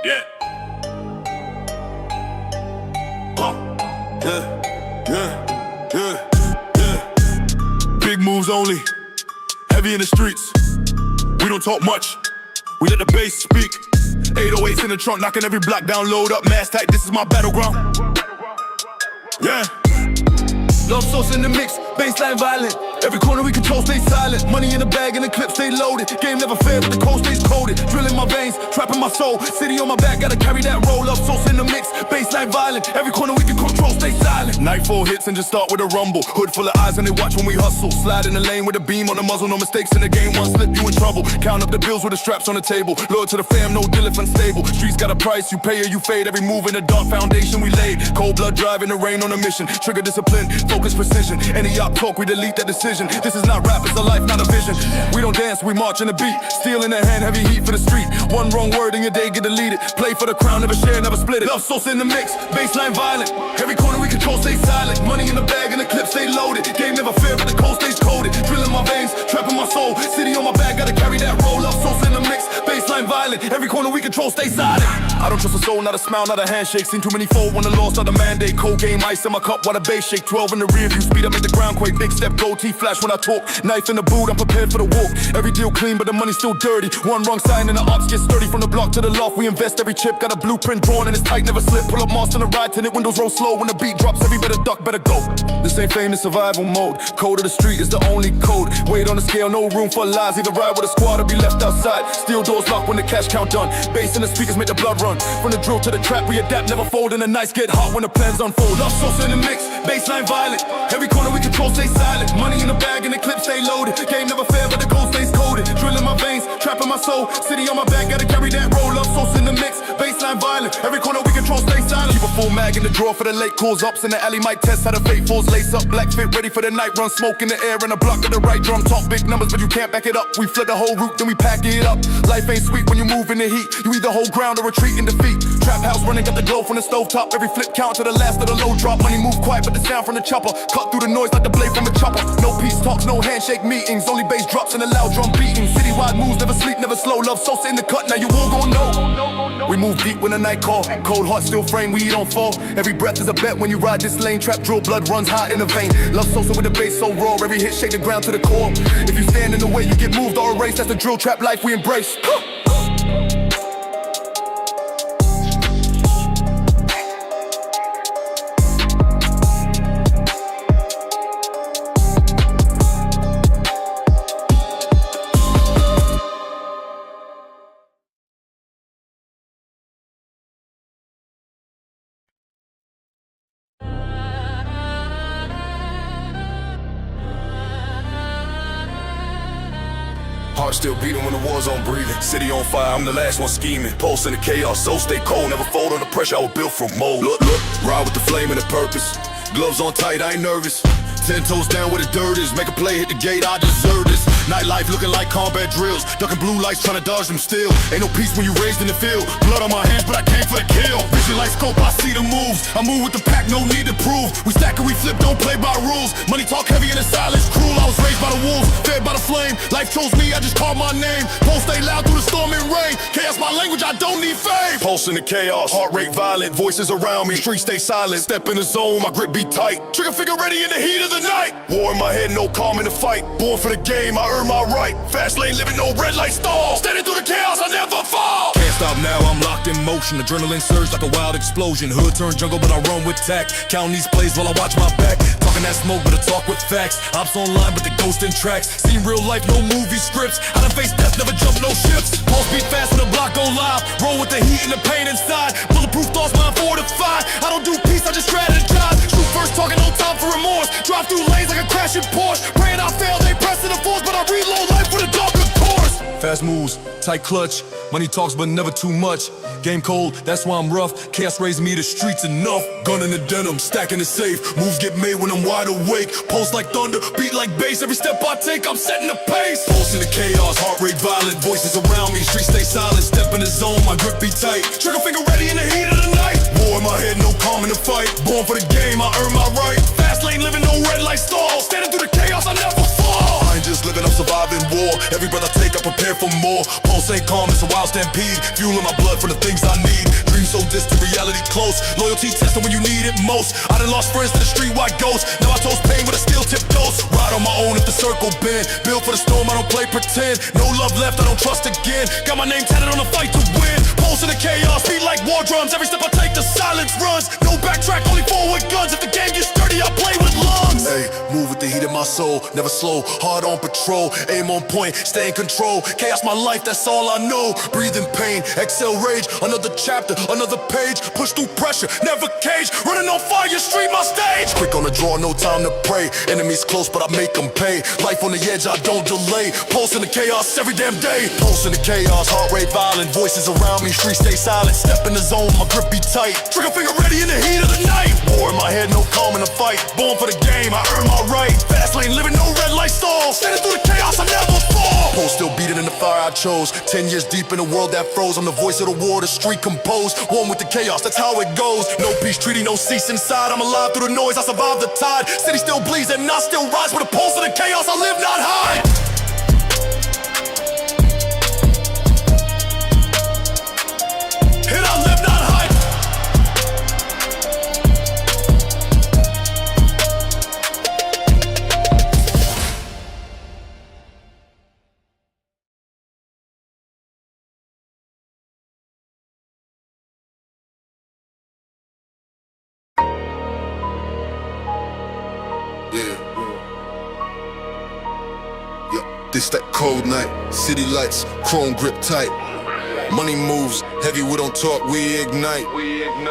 Yeah. Yeah. Big moves only, heavy in the streets. We don't talk much, we let the bass speak. 808s in the trunk, knocking every block down, load up, mass tight, this is my battleground. Yeah. Love sauce in the mix, bassline violent. Every corner we control, stay silent. Money in the bag and the clip stay loaded. Game never fair, but the cold stays coated. Drilling my veins, trapping my soul. City on my back, gotta carry that roll. Love sauce in the mix, bassline violent. Every corner we can control, stay silent. Nightfall hits and just start with a rumble. Hood full of eyes and they watch when we hustle. Slide in the lane with a beam on the muzzle. No mistakes in the game, one slip you in trouble. Count up the bills with the straps on the table. Loyal to the fam, no deal if unstable. Streets got a price, you pay or you fade. Every move in the dark foundation we laid. Cold blood driving the rain on a mission. Trigger discipline, focus precision. Any op talk, we delete that decision. This is not rap, it's a life, not a vision. We don't dance, we march in the beat. Steel in the hand, heavy heat for the street. One wrong word and your day get deleted. Play for the crown, never share, never split it. Love sauce in the mix, bassline violent. Every corner we control, stay silent. Money in the bag and the clip stay loaded. Game never fair, but the cold stays coated. Drilling my veins, trapping my soul. City on my back, gotta carry that roll. Love sauce in the mix, bassline violent. Every corner we control, stay silent. I don't trust a soul, not a smile, not a handshake. Seen too many fold when the loss, not a mandate. Cold game, ice in my cup while the bass shake. 12 in the rear view, speed up, make the ground quake. Big step, gold teeth flash when I talk. Knife in the boot, I'm prepared for the walk. Every deal clean, but the money's still dirty. One wrong sign and the ops get sturdy. From the block to the loft, we invest every chip. Got a blueprint drawn and it's tight, never slip. Pull up Mars on the ride, tinted windows roll slow. When the beat drops, every better duck, better go. This ain't fame, it's survival mode. Code of the street is the only code. Weight on the scale, no room for lies. Either ride with a squad or be left outside. Steel doors locked when the cash count done. Bass in the speakers make the blood run. From the drill to the trap, we adapt, never fold. And the nights get hot when the plans unfold. Love sauce in the mix, bassline violent. Every corner we control, stay silent. Money in the bag and the clip stay loaded. Game never fair, but the cold stays coated. Drilling my veins, trapping my soul. City on my back, gotta carry that roll. Love sauce in the mix, bassline violent. Every corner we control, stay silent. Keep a full mag in the drawer for the late calls. Ups in the alley, might test how the fate falls. Lace up, black fit, ready for the night run. Smoke in the air and a block of the right drum. Talk big numbers, but you can't back it up. We flip the whole route, then we pack it up. Life ain't sweet when you move in the heat. You either hold ground or retreat in defeat. Trap house running, got the glow from the stove top. Every flip count to the last of the low drop. Money move quiet, but the sound from the chopper cut through the noise like the blade from a chopper. No peace talks, no handshake meetings. Only bass drops and a loud drum beating. Citywide moves, never sleep, never slow. Love sauce in the cut, now you all gon' know. We move deep when the night call. Cold heart still frame, we don't fall. Every breath is a bet when you ride this lane. Trap drill, blood runs hot in the vein. Love Sosa with the bass so raw. Every hit shake the ground to the core. If you stand in the way, you get moved or erased. That's the drill trap life we embrace. Heart still beating when the war's on breathing. City on fire, I'm the last one scheming. Pulse in the chaos, so stay cold. Never fold under pressure, I was built from mold. Look, ride with the flame and the purpose. Gloves on tight, I ain't nervous. 10 toes down where the dirt is. Make a play, hit the gate, I deserve this. Nightlife looking like combat drills. Ducking blue lights, trying to dodge them still. Ain't no peace when you raised in the field. Blood on my hands, but I came for the kill. Vision like scope, I see the moves. I move with the pack, no need to prove. We stack and we flip, don't play by rules. Money talk heavy in the silence, cruel. I was raised by the wolves, fed by the flame. Life chose me, I just called my name. Pulse stay loud through the storm and rain. Chaos my language, I don't need fame. Pulse in the chaos, heart rate violent. Voices around me, streets stay silent. Step in the zone, my grip be tight. Trigger finger ready in the heat of the night. War in my head, no calm in the fight. Born for the game, I earn my right. Fast lane living, no red light stall. Standing through the chaos, I never fall. Can't stop now, I'm locked in motion. Adrenaline surge like a wild explosion. Hood turn jungle, but I run with tact. Counting these plays while I watch my back. Talking that smoke, but I talk with facts. Ops online, but the ghost in tracks. Seen real life, no movie scripts. I done face death, never jump no ships. Pulse beat fast when the block go live. Roll with the heat and the pain inside. Bulletproof thoughts, mind fortified. I don't do peace, I just strategize. Shoot first, talking no time for remorse. Drive through lanes like a crashing Porsche. Praying I fail, they pressing the force, but I reload life with a darker course. Fast moves, tight clutch. Money talks, but never too much. Game cold, that's why I'm rough. Chaos raised me, the streets enough. Gun in the denim, stacking the safe. Moves get made when I'm wide awake. Pulse like thunder, beat like bass. Every step I take, I'm setting the pace. Pulse in the chaos, heart rate violent. Voices around me, streets stay silent. Step in the zone, my grip be tight. Trigger finger ready in the heat of the night. War in my head, no calm in the fight. Born for the game, I earn my right. Fast lane living, no red light stall. Standing through the chaos, I never fall. I ain't just living, I'm surviving war. Every breath I take, I prepare prepare for more. Pulse ain't calm, it's a wild stampede. Fueling my blood for the things I need. Dreams so distant, reality close. Loyalty tested when you need it most. I done lost friends to the street-wide ghost. Now I toast pain with a steel-tipped dose. Ride on my own if the circle bend. Built for the storm, I don't play pretend. No love left, I don't trust again. Got my name tatted on a fight to win. Pulse in the chaos, beat like war drums. Every step I take, the silence runs. No backtrack, only forward guns. If the game gets dirty, I play with lungs. Hey, move with the heat of my soul. Never slow, hard on patrol. Aim on point, stay in control. Chaos my life, that's all I know. Breathe in pain, exhale rage. Another chapter, another page. Push through pressure, never cage. Running on fire, street my stage. Quick on the draw, no time to pray. Enemies close, but I make them pay. Life on the edge, I don't delay. Pulse in the chaos every damn day. Pulse in the chaos, heart rate violent. Voices around me, street stay silent. Step in the zone, my grip be tight. Trigger finger ready in the heat of the night. War in my head, no calm in the fight. Born for the game, I earn my right. Fast lane, living no red light stall. Standing through the chaos, I never fall. Pulse still beating in the fire I chose. 10 years deep in a world that froze. I'm the voice of the war, the street composed. One with the chaos, that's how it goes. No peace treaty, no cease inside. I'm alive through the noise, I survive the tide. City still bleeds and I still rise. With a pulse of the chaos, I live, not hide. And I live, not hide. Yeah, this that cold night. City lights, chrome grip tight. Money moves, heavy, we don't talk, we ignite.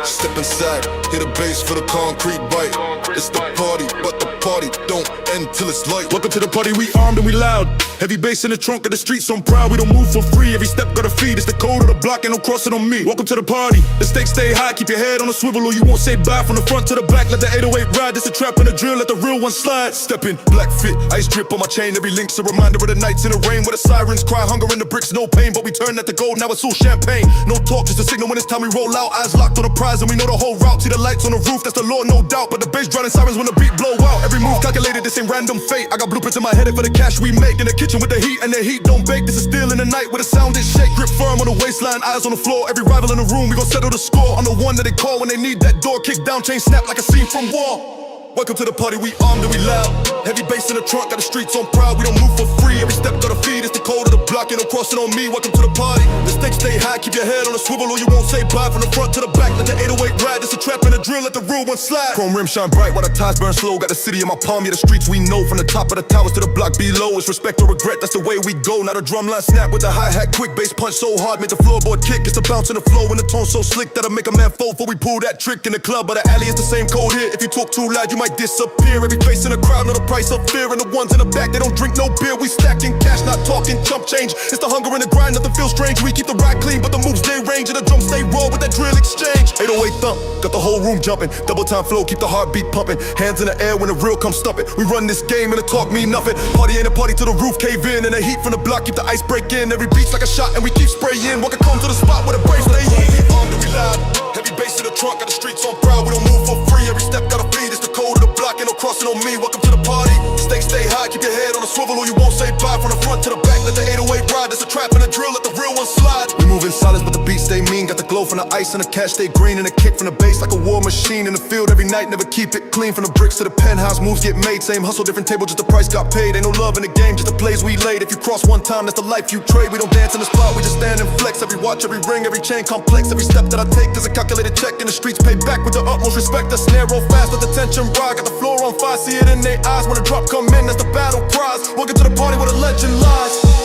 Step inside, hit a bass for the concrete bite. It's the party, but the party don't end till it's light. Welcome to the party, we armed and we loud. Heavy bass in the trunk of the streets, so I'm proud. We don't move for free, every step got a feed. It's the code of the block, ain't no crossing on me. Welcome to the party, the stakes stay high. Keep your head on a swivel or you won't say bye. From the front to the back, let the 808 ride. This a trap and a drill, let the real one slide. Step in, black fit, ice drip on my chain. Every link's a reminder of the nights in the rain, where the sirens cry, hunger in the bricks, no pain. But we turn that to gold, now it's all champagne. No talk, just a signal when it's time we roll out. Eyes locked on the prize and we know the whole route. See the lights on the roof, that's the law, no doubt. But the bass drowning sirens when the beat blow out. Every move calculated, this ain't random fate. I got blueprints in my head for the cash we make. In the kitchen with the heat and the heat don't bake. This is still in the night with a sound is shake. Grip firm on the waistline, eyes on the floor. Every rival in the room, we gon' settle the score. I'm the one that they call when they need that door. Kick down, chain snap like a scene from war. Welcome to the party, we armed and we loud. Heavy bass in the trunk, got the streets on proud. We don't move for free, every step got a feed. It's the code of the block, ain't no crossing on me. Welcome to the party, the stakes stay high. Keep your head on a swivel or you won't say bye. From the front to the back, let the 808 ride. It's a trap and a drill, let the real one slide. Chrome rims shine bright while the ties burn slow. Got the city in my palm, yeah the streets we know. From the top of the towers to the block below. It's respect or regret, that's the way we go. Now the drum line snap with the hi-hat. Quick bass punch so hard, make the floorboard kick. It's the bounce in the flow and the tone so slick that'll make a man fold before we pull that trick in the club. But the alley is the same code here. If you talk too loud, you might disappear. Every face in the crowd, know the price of fear. And the ones in the back, they don't drink no beer. We stacking cash, not talking chump change. It's the hunger and the grind, nothing feels strange. We keep the ride clean, but the moves stay range. And the drums stay raw with that drill exchange. 808 thump, got the whole room jumping. Double time flow, keep the heartbeat pumping. Hands in the air when the real comes stumping. We run this game and the talk mean nothing. Party ain't a party till the roof cave in. And the heat from the block, keep the ice break in. Every beat's like a shot and we keep spraying. Walking home to the spot where the brace lay in. We armed and we loud. Heavy bass in the trunk, got the streets on proud. We don't move for free, every step got a feed. It's the code of the block, ain't no crossing on me. Welcome to the party, stakes stay high. Keep your head on a swivel or you won't say bye. From the front to the back, let the 808 ride. It's a trap and a drill, let the real one slide. We move in silence but the beat stay mean. Got the glow from the ice and the cash stay green. And the kick from the bass like a war machine. In the field every night, never keep it clean. From the bricks to the penthouse, moves get made. Same hustle, different table, just the price got paid. Ain't no love in the game, just the plays we laid. If you cross one time, that's the life you trade. We don't dance in the spot, we just stand and flex. Every watch, every ring, every chain complex. Every step that I take is a calculated check. In the streets pay back with the utmost respect. The snare roll fast, let the tension ride. Got the floor on fire, see it in their eyes. When the drop come in, that's the battle cries. Welcome to the party where the legend lies.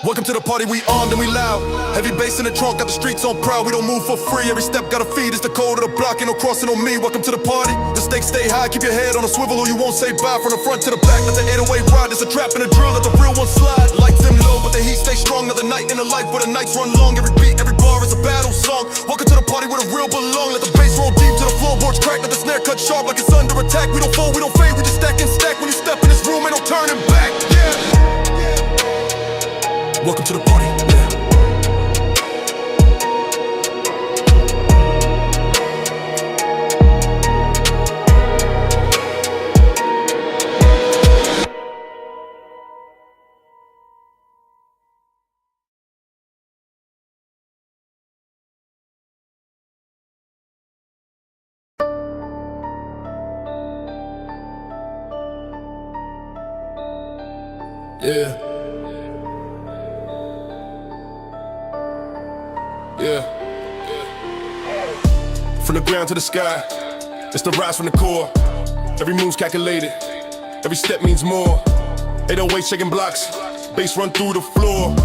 Welcome to the party, we armed and we loud. Heavy bass in the trunk, got the streets on proud. We don't move for free, every step got a feed. It's the code of the block, ain't no crossing on me. Welcome to the party, the stakes stay high. Keep your head on a swivel or you won't say bye. From the front to the back, let the 808 ride. It's a trap and a drill, let the real one slide. Lights them low, but the heat stay strong. Another night in the life where the nights run long. Every beat, every bar is a battle song. Welcome to the party where the real belong. Let the bass roll deep to the floorboards crack. Let the snare cut sharp like it's under attack. We don't fold, we don't fade, we just stack and stack. When you step in this room, ain't no turning back. Yeah. Welcome to the party. Yeah. Yeah. From the ground to the sky, it's the rise from the core. Every move's calculated, every step means more. 808 shaking blocks, bass run through the floor.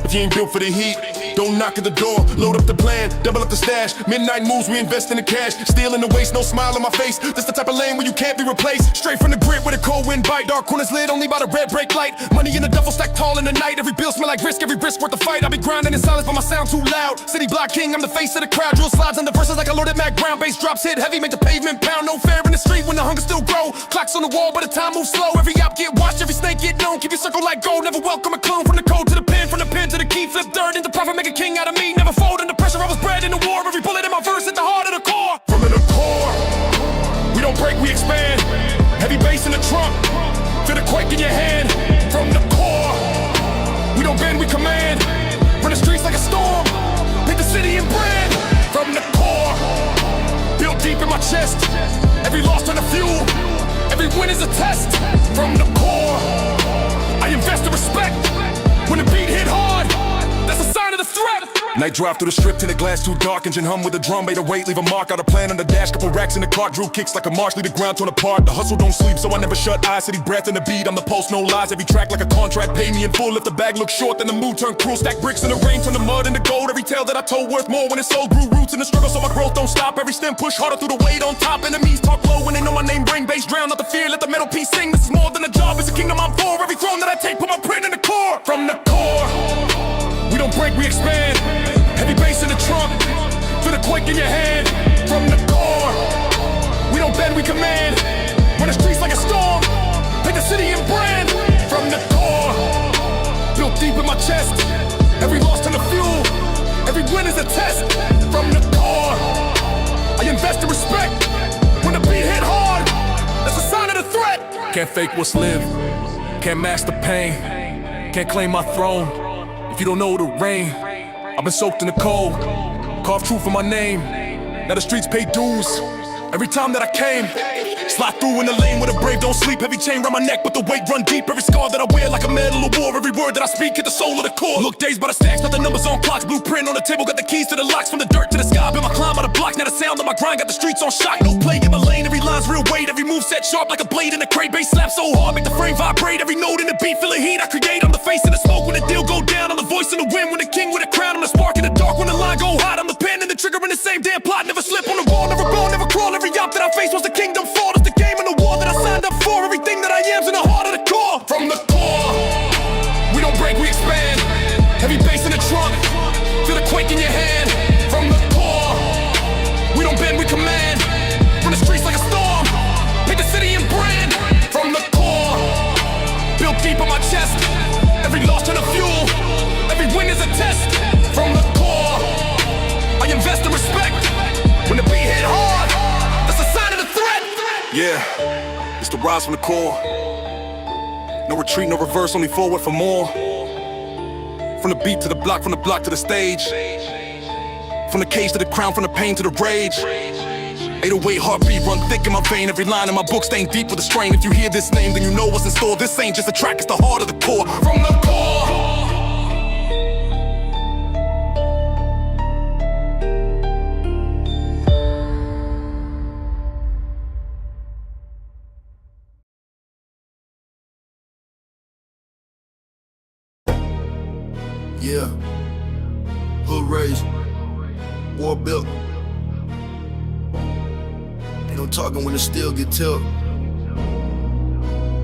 If you ain't built for the heat, don't knock at the door. Load up the plan, double up the stash. Midnight moves, we invest in the cash. Steel in the waist, no smile on my face. This the type of lane where you can't be replaced. Straight from the grid with a cold wind bite. Dark corners lit only by the red brake light. Money in the duffel stacked tall in the night. Every bill smell like risk, every risk worth the fight. I be grinding in silence but my sound too loud. City block king, I'm the face of the crowd. Drill slides on the verses like a loaded Mac Brown. Bass drops hit heavy, make the pavement pound. No fair in the street when the hunger still grow. Clocks on the wall but the time moves slow. Every op get watched, every snake get known. Keep your circle like gold, never welcome a clone. From the code to the pen, from the pen to the key. Flip third into profit, make a king out of me. Never fold under pressure, I was bred in the war. Every bullet in my verse at the heart of the core. From the core, we don't break, we expand. Heavy bass in the trunk, feel the quake in your hand. From the core, we don't bend, we command. Run the streets like a storm, paint the city in brand. From the core, built deep in my chest. Every loss turn to fuel, every win is a test. From the core, I invest in respect. When the beat hit hard, that's a sign of the threat. Night drive through the strip, tinted glass too dark. Engine hum with a drum, made a weight, leave a mark. Out a plan on the dash, couple racks in the car. Drew kicks like a march, leave the ground torn apart. The hustle don't sleep, so I never shut eyes. City breath in the beat, I'm the pulse, no lies. Every track like a contract, pay me in full. If the bag looks short, then the mood turn cruel. Stack bricks in the rain, turn the mud into gold. Every tale that I told worth more when it's sold. Grew roots in the struggle, so my growth don't stop. Every stem push harder through the weight on top. Enemies talk low when they know my name. Bring bass, drown out the fear, let the metal piece sing. This is more than a job, it's a kingdom I'm for. Every throne that I take, put my print in the core. From the core, we don't break, we expand. Heavy bass in the trunk, feel the quake in your hand. From the core, we don't bend, we command. Run the streets like a storm, paint the city in brand. From the core, built deep in my chest. Every loss turn to fuel, every win is a test. From the core, I invest in respect. When the beat hit hard, that's a sign of the threat. Can't fake what's lived, can't mask the pain. Can't claim my throne if you don't know the rain. I've been soaked in the cold, carved truth in my name. Now the streets pay dues every time that I came. Slide through in the lane where the brave don't sleep. Heavy chain round my neck, but the weight run deep. Every scar that I wear like a medal of war. Every word that I speak hit the soul of the core. Look days by the stacks, not the numbers on clocks. Blueprint on the table, got the keys to the locks. From the dirt to the sky, been my climb by the blocks. Now the sound of my grind got the streets on shock. No play in my lane, every line's real weight. Every move set sharp like a blade in a crate. Bass slap so hard, make the frame vibrate. Every note in the beat, feel the heat I create. I'm the face in the smoke when the deal go down. I'm the voice in the wind when the king with a crown. I'm the spark in the dark when the line go hot. I'm the pen and the trigger in the same damn plot. Never slip on the wall, never go, never crawl. Every op that I face was the kingdom fall. It's the game and the war that I signed up for. Everything that I am's in the heart of the core. From the core, we don't break, we expand. Heavy bass in the trunk, feel the quake in your hand. From the core, we don't bend, we command. Run the streets like a storm, paint the city in brand. From the core, built deep on my chest. Every loss turn to fuel, every win is a test. From the core, I invest in respect. When the beat hit hard, that's a sign of the threat. Yeah, it's the rise from the core. No retreat, no reverse, only forward for more. From the beat to the block, from the block to the stage. From the cage to the crown, from the pain to the rage. 808 heartbeat run thick in my vein. Every line in my book stained deep with a strain. If you hear this name, then you know what's in store. This ain't just a track, it's the heart of the core. From the core. Yeah, hood raised, war built. Ain't no talking when the steel get tilt.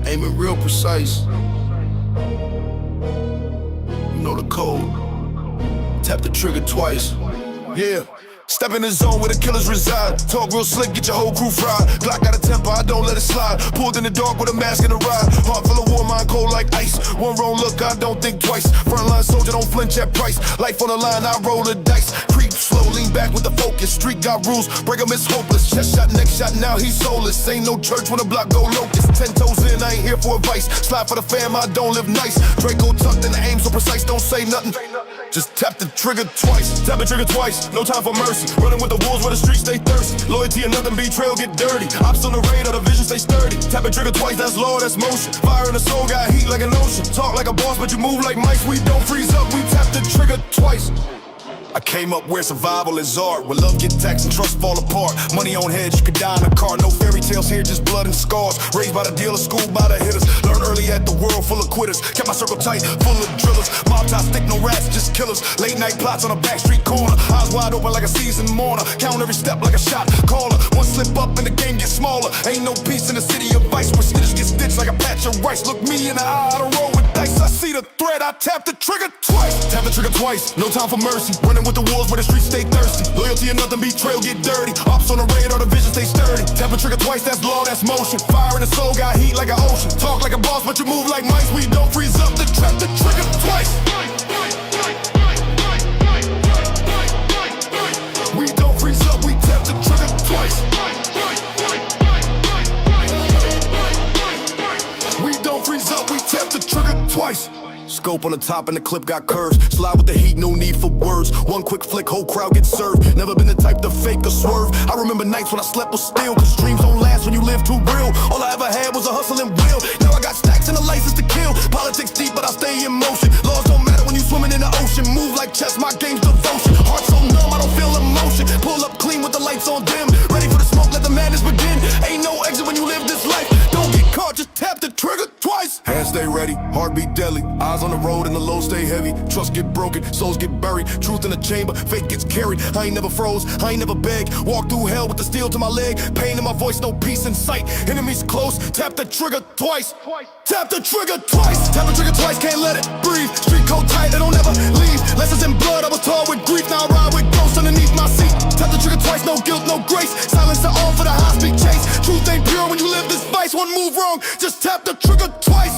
Aiming real precise. You know the code. Tap the trigger twice. Yeah. Step in the zone where the killers reside. Talk real slick, get your whole crew fried. Glock got a temper, I don't let it slide. Pulled in the dark with a mask and a ride. Heart full of war, mind cold like ice. One wrong look, I don't think twice. Frontline soldier, don't flinch at price. Life on the line, I roll the dice. Creep slow, lean back with the focus. Street got rules, break 'em, it's hopeless. Chest shot, neck shot, now he's soulless. Ain't no church when the block go locust. 10 toes in, I ain't here for advice. Slide for the fam, I don't live nice. Draco tucked in the aim so precise, don't say nothing. just tap the trigger twice. Tap the trigger twice, no time for mercy. Running with the wolves where the streets stay thirsty. Loyalty and nothing, betrayal get dirty. Ops on the radar, the vision stay sturdy. Tap the trigger twice, that's law, that's motion. Fire in the soul, got heat like an ocean. Talk like a boss, but you move like mice. We don't freeze up, we tap the trigger twice. I came up where survival is art, where love get taxed and trust fall apart. Money on heads, you could die in a car. No fairy tales here, just blood and scars. Raised by the dealer, schooled by the hitters. Learned early at the world full of quitters. Kept my circle tight, full of drillers. Mob ties stick, no rats, just killers. Late night plots on a backstreet corner. Eyes wide open like a seasoned mourner. Count every step like a shot caller. One slip up and the game gets smaller. Ain't no peace in the city of vice, where snitches get stitched like a patch of rice. Look me in the eye, I don't roll with dice. I see the threat, I tap the trigger twice. Tap the trigger twice, no time for mercy. Running with the wolves where the streets stay thirsty. Loyalty and nothing, betrayal get dirty. Ops on the radar, the vision stay sturdy. Tap the trigger twice, that's law, that's motion. Fire in the soul, got heat like an ocean. Talk like a boss, but you move like mice. We don't freeze up, the trap the trigger twice. We don't freeze up, we tap the trigger twice. We don't freeze up, we tap the trigger twice. Scope on the top and the clip got curves. Slide with the heat, no need for words. One quick flick, whole crowd gets served. Never been the type to fake or swerve. I remember nights when I slept was still, cause dreams don't last when you live too real. All I ever had was a hustle and will. Now I got stacks and a license to kill. Politics deep, but I stay in motion. Laws don't matter when you swimming in the ocean. Move like chess, my game's devotion. Heart so numb, I don't feel emotion. Pull up clean with the lights on dim. Ready for the smoke, let the madness begin. Ain't no exit when you live this life. Don't get caught, just tap the trigger twice. Hands stay ready, heart beat deadly. Eyes on the road and the lows stay heavy. Trust get broken, souls get buried. Truth in the chamber, fate gets carried. I ain't never froze, I ain't never begged. Walk through hell with the steel to my leg. Pain in my voice, no peace in sight. Enemies close, tap the trigger twice. Tap the trigger twice. Tap the trigger twice, can't let it breathe. Street code tight, it don't ever leave. Lessons in blood, I was taught with grief. Now I ride with ghosts underneath my seat. Tap the trigger twice, no guilt, no grace. Silence the arm for the high-speed chase. Truth ain't pure when you live this vice. One move wrong, just tap the trigger twice.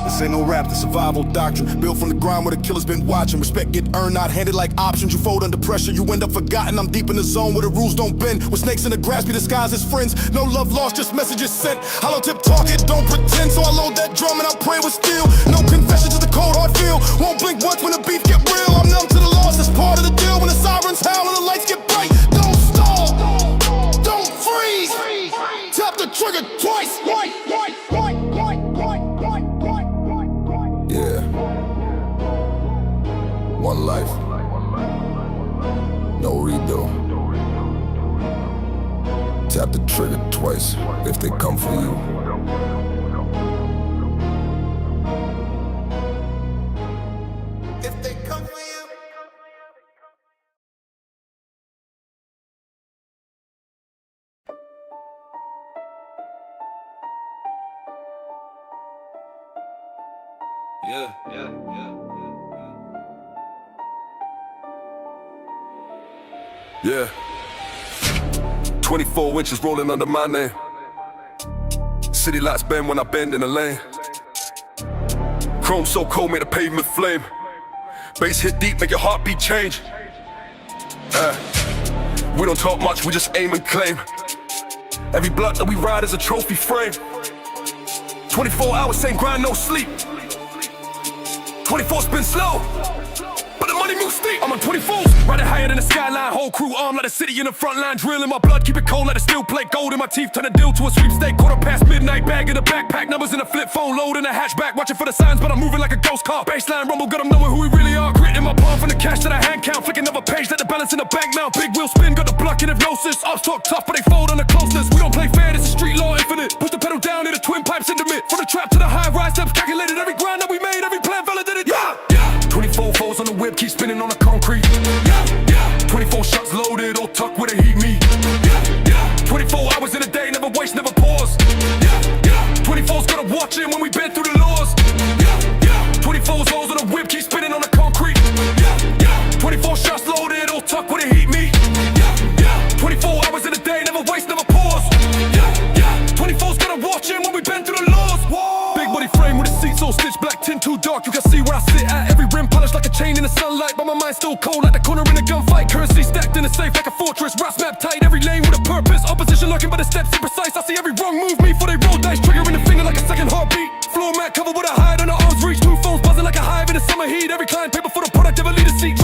This ain't no rap, the survival doctrine. Built from the grind where the killer's been watching. Respect get earned, not handed like options. You fold under pressure, you end up forgotten. I'm deep in the zone where the rules don't bend. With snakes in the grass be disguised as friends. No love lost, just messages sent. Hollow tip talk it, don't pretend. So I load that drum and I pray with steel. No confession, just a cold hard feel. Won't blink once when the beef get real. I'm numb to the loss, that's part of the deal. When the sirens howl and the lights get bright. Don't stall, don't freeze. Tap the trigger twice. Yeah. One life. No redo. Tap the trigger twice if they come for you. If they come for you. Yeah. 24 inches rolling under my name. City lights bend when I bend in the lane. Chrome so cold, made the pavement flame. Bass hit deep, make your heartbeat change. We don't talk much, we just aim and claim. Every block that we ride is a trophy frame. 24 hours, same grind, no sleep. 24 spin slow, but the money moves steep. I'm on 24s, riding higher than the skyline. Whole crew armed like the city in the front line. Drill in my blood, keep it cold like a steel plate. Gold in my teeth, turn a deal to a sweepstake. Quarter past midnight, bag in the backpack. Numbers in a flip phone, load in a hatchback. Watching for the signs, but I'm moving like a ghost car. Baseline rumble, got them knowing who we really are. Grit in my palm from the cash that I hand count. Flick another page, let the balance in the bank mount. Big wheel spin, got the block in hypnosis. Ops talk tough, but they fold on the closeness. We don't play fair, this is street law infinite. Push the pedal down, hit the twin pipes intimate. From the trap to the high rise steps calculated. Every grind that we made, every plan validated. Yeah, yeah. 24 foes on the whip, keep spinning on the concrete. Yeah, yeah. 24 shots loaded, all tucked where they heat me. Yeah, yeah. 24 hours in a day, never waste, never pause. Yeah, yeah. 24's gotta watch it when we bend through the laws. Yeah, yeah. 24 foes on the whip, keep spinning on the concrete. Yeah, yeah. 24 shots loaded, all tucked where they heat me. Yeah, yeah. 24 hours in a day, never waste, never pause. Yeah, yeah. 24's gotta watch it when we bend through the laws. Whoa. Big body frame with a seat so stitched black, tint too dark, you can see where I sit at. Every rim polished like a chain in the sunlight, but my mind's still cold like the corner in a gunfight. Currency stacked in a safe like a fortress. Routes map tight, every lane with a purpose. Opposition lurking, but the steps imprecise. I see every wrong move me for they roll dice, triggering the finger like a second heartbeat. Floor mat covered with a hide on the arms reach. Two phones buzzing like a hive in the summer heat. Every client paper for the product, ever lead a seat.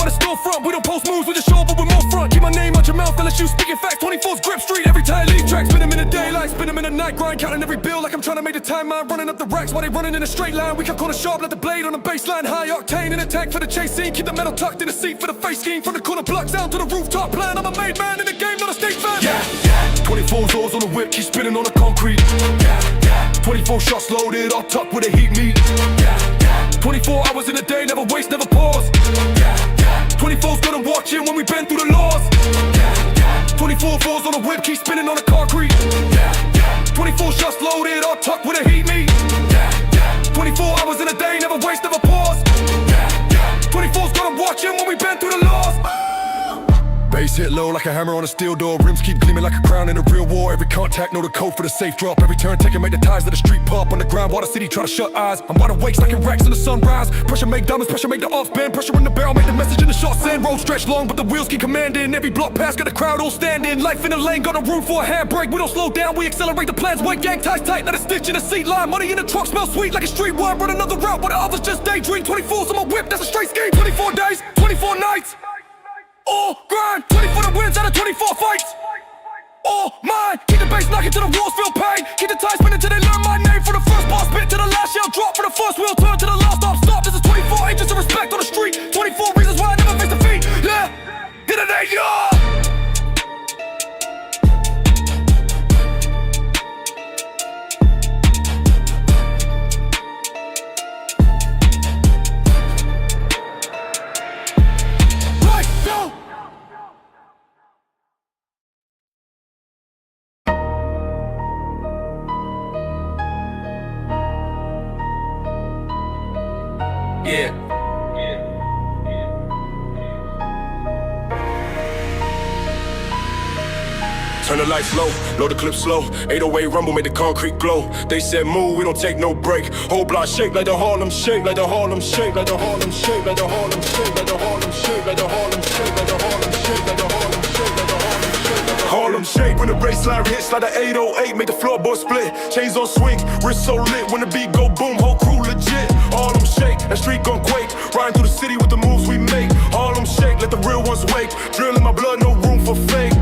the storefront. We don't post moves, we just show up with more front. Keep my name out your mouth, I let you speaking facts. 24's grip street, every time I leave tracks. Spin them in the daylight, spin them in the night grind. Counting every bill like I'm trying to make the timeline. Running up the racks while they running in a straight line. We cut corner sharp, let the blade on the baseline. High octane in attack for the chase scene. Keep the metal tucked in the seat for the face scheme. From the corner blocks down to the rooftop plan. I'm a made man in the game, not a state fan. Yeah, yeah. 24 O's on the whip, keep spinning on the concrete. Yeah, yeah. 24 shots loaded, all tucked with a heat meat. Yeah, yeah. 24 hours in a day, never waste, never pause. Yeah, yeah. 24's gonna watch it when we bend through the laws. Yeah, yeah. 24 fours on the whip, keep spinning on the concrete. Yeah, yeah. 24 shots loaded, all tucked with a heat meat. Yeah, yeah. 24 hours in a day, never waste, never pause. Yeah, yeah. 24's gonna watch it when we bend through the laws. Bass hit low like a hammer on a steel door. Rims keep gleaming like a crown in a real war. Every contact know the code for the safe drop. Every turn taken make the ties of the street pop. On the ground while the city try to shut eyes. I'm wide awake stacking racks in the sunrise. Pressure make diamonds, pressure make the ops bend. Pressure in the barrel make the message in the shot send. Road stretch long but the wheels keep commanding. Every block pass got the crowd all standing. Life in the lane got no room for a handbrake. We don't slow down, we accelerate the plans. White gang ties tight, not a stitch in the seat line. Money in the truck smells sweet like a street wine. Run another route while the others just daydream. 24's on my whip, that's a straight scheme. 24 days, 24 nights. All grind, 24 the wins out of 24 fights. All mine, keep the bass knocking till the walls feel pain. Keep the ties spinning till they learn my name. From the first bar spit to the last shell drop. From the first wheel turn to the last stop. This is 24 ages of respect on the street. 24 reasons why I never face defeat. Yeah, hit it ain't yours. Yeah. Turn the lights low, load the clip slow. 808 rumble, make the concrete glow. They said move, we don't take no break. Whole block shake like the Harlem shake, like the Harlem shake, like the Harlem shake, like the Harlem shake, like the Harlem shake, like the Harlem shake, like the Harlem shake, like the Harlem shake, like the Harlem shake. Harlem shake when the bassline hits like the 808, make the floorboard split. Chains on swing, wrist so lit when the beat go boom, whole crew legit. Harlem shake, that street gon' quake. Riding through the city with the moves we make. Harlem shake, let the real ones wake. Drill in my blood, no room for fake.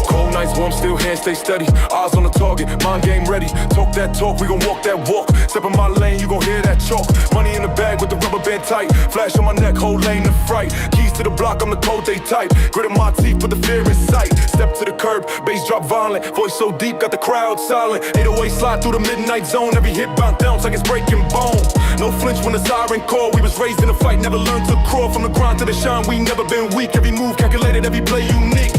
Cold nights, warm, still hands stay steady. Eyes on the target, mind game ready. Talk that talk, we gon' walk that walk. Step in my lane, you gon' hear that chalk. Money in the bag with the rubber band tight. Flash on my neck, whole lane in fright. Keys to the block, I'm the code they type. Grit in my teeth, put the fear in sight. Step to the curb, bass drop violent. Voice so deep, got the crowd silent. 808 slide through the midnight zone. Every hit bounce down like it's breaking bone. No flinch when the siren call. We was raised in a fight, never learned to crawl. From the grind to the shine, we never been weak. Every move calculated, every play unique.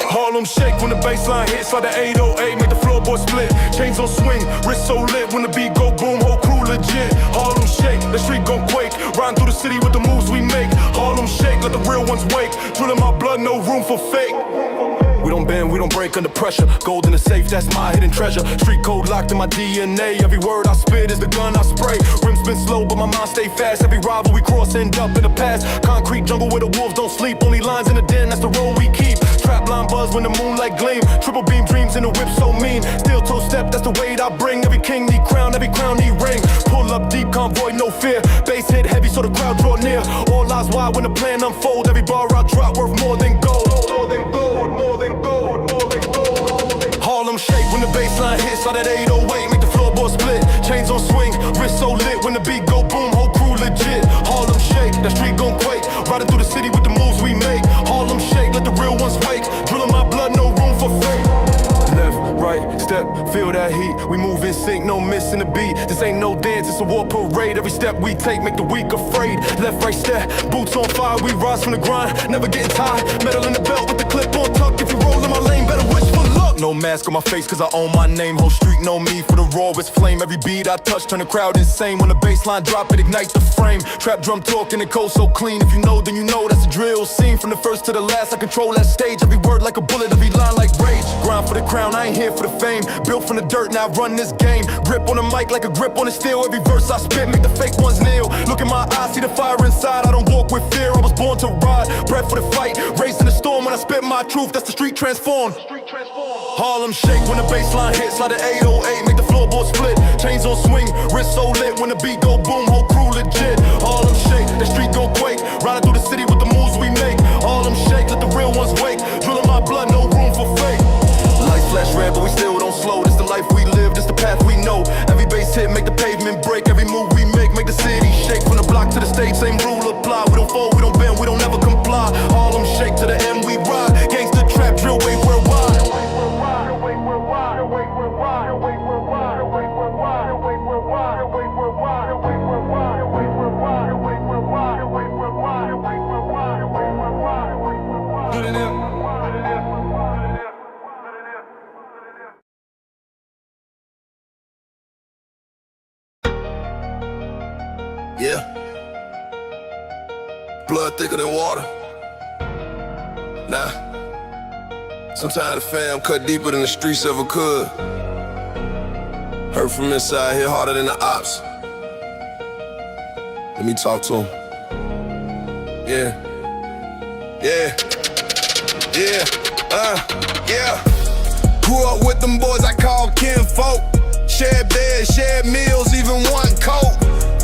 Harlem shake when the bassline hits like the 808, make the floorboard split. Chains on swing, wrist so lit when the beat go boom, whole crew legit. Harlem shake, the street gon' quake. Riding through the city with the moves we make. Harlem shake, let the real ones wake. Drilling my blood, no room for fake. We don't bend, we don't break under pressure. Gold in the safe, that's my hidden treasure. Street code locked in my DNA. Every word I spit is the gun I spray. Rims been slow, but my mind stay fast. Every rival we cross end up in the past. Concrete jungle where the wolves don't sleep. Only lines in the den, that's the road we keep. Trap line buzz when the moonlight gleam. Triple beam dreams in the whip so mean. Steel toe step, that's the weight I bring. Every king need crown, every crown need ring. Pull up deep, convoy, no fear. Bass hit heavy so the crowd draw near. All eyes wide when the plan unfold. Every bar I drop worth more than gold. More than gold, more than gold, more than gold. Harlem shake when the bassline hits like that 808, make the floorboard split. Chains on swing, wrist so lit when the beat go boom, whole crew legit. Harlem shake, that street gon' quake. Riding through the city with the moves we make. Harlem shake, let the real ones wake. Drilling my blood, no room for fake. Left, right, step, feel that heat. We move in sync, no missing the beat. This ain't no dance, it's a war parade. Every step we take make the weak afraid. Left, right, step, boots on fire. We rise from the grind, never getting tired. Metal in the belt with the clip on tuck. If you roll in my lane, better wish for luck. No mask on my face cause I own my name. Whole street know me for the rawest flame. Every beat I touch turn the crowd insane. When the bassline drop it ignites the frame. Trap drum talking and code so clean. If you know then you know that's a drill scene. From the first to the last I control that stage. Every word like a bullet, every line like rage. Grind for the crown, I ain't here for the fame. Built from the dirt, now I run this game. Grip on the mic like a grip on the steel. Every verse I spit make the fake ones kneel. Look in my eyes, see the fire inside. I don't walk with fear, I was born to ride. Bred for the fight, raised in the storm. When I spit my truth, that's the street transformed. Harlem shake when the bassline hits like the 808, make the floorboard split. Chains on swing, wrist so lit when the beat go boom, whole crew legit. Harlem shake. flow. This the life we live, this the path we know. Every bass hit make the pavement break. Every move we make the city shake. From the block to the stage, same rule apply. We don't fold, we don't bend, we don't ever comply. All them shake to the end, we ride. Gangsta trap drill, way worldwide. Yeah. Blood thicker than water. Nah. Sometimes the fam cut deeper than the streets ever could. Hurt from inside, hit harder than the ops. Let me talk to him. Yeah. Yeah. Yeah. Grew up with them boys I call kinfolk. Shared beds, shared meals, even one coat.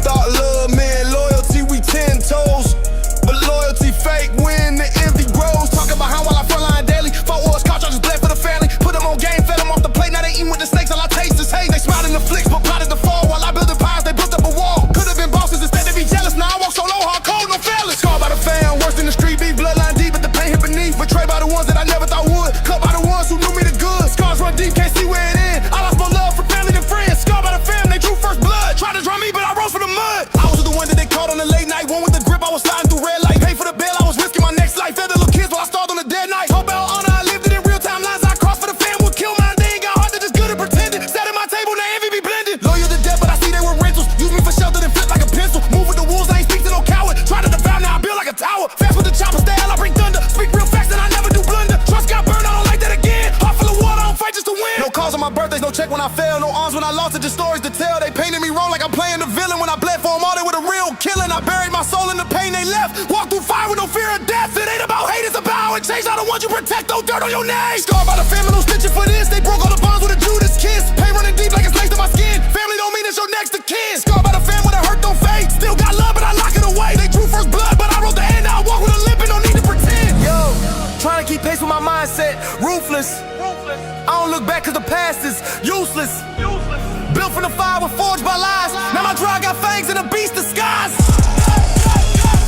Thought love meant loyalty, we 10 toes. But loyalty fake when the envy grows. Talking about how while I frontline daily. 4 wars, caught y'all just bled for the family. Put them on game, fed them off the plate. Now they eating with the snakes, all I taste is hate. They smiled in the flicks, but plotted to fall. While I built empires, they built up a wall. Could've been bosses instead they be jealous. Now I walk solo, hard cold, no feelings. Scarred by the fam, worse than the street beef. Bloodline deep, but the pain hit beneath. Betrayed by the ones that I never thought would. Cut by the ones who knew me the good. Scars run deep, can't see where it ends. I lost my love for family and friends. Scarred by the fam, they drew first blood. Tried to draw me, but I rose from the mud. I was the one that they caught on the late night. One with the grip, I was sliding through red light. Pay for the bail, I was risking my next life. Fed the little kids while I starved on the dead night. Hope about honor, I lived it in real time. Lines I crossed for the fam would kill mine. They ain't got heart, they just good at pretending. Sat at my table, now envy be blended. Loyal to death, but I see they were rentals. Use me for shelter, then flip like a pencil. Move with the wolves, I ain't speak to no coward. Try to devour, now I build like a tower. Fast with the chopper, style, I bring thunder. Speak real fast and I never do blunder. Trust got burned, I don't like that again. Heart full of water, I don't fight just to win. No calls on my birthdays, no check when I fail. No arms when I lost it, just stories to tell. They painted me wrong like I'm playing the villain. When I bled for them all, they were the real killing. I buried my soul in the pain they left. Walked through fire with no fear of death. It ain't about hate, it's about how it changed. I don't want you protect, no dirt on your name. Scarred by the family, no stitching for this. They broke all the bonds with a Judas kiss. Pain running deep like it's laced to my skin. Family don't mean it's your next of kin. Scarred by the fam when it hurt don't fade. Still got love, but I lock it away. They drew first blood, but I wrote the end. Now I walk with a limp and don't need to pretend. Yo, trying to keep pace with my mindset. Ruthless. I don't look back cause the past is useless. Built from the fire, was forged by lies. Now my drive got fangs and a beast disguise.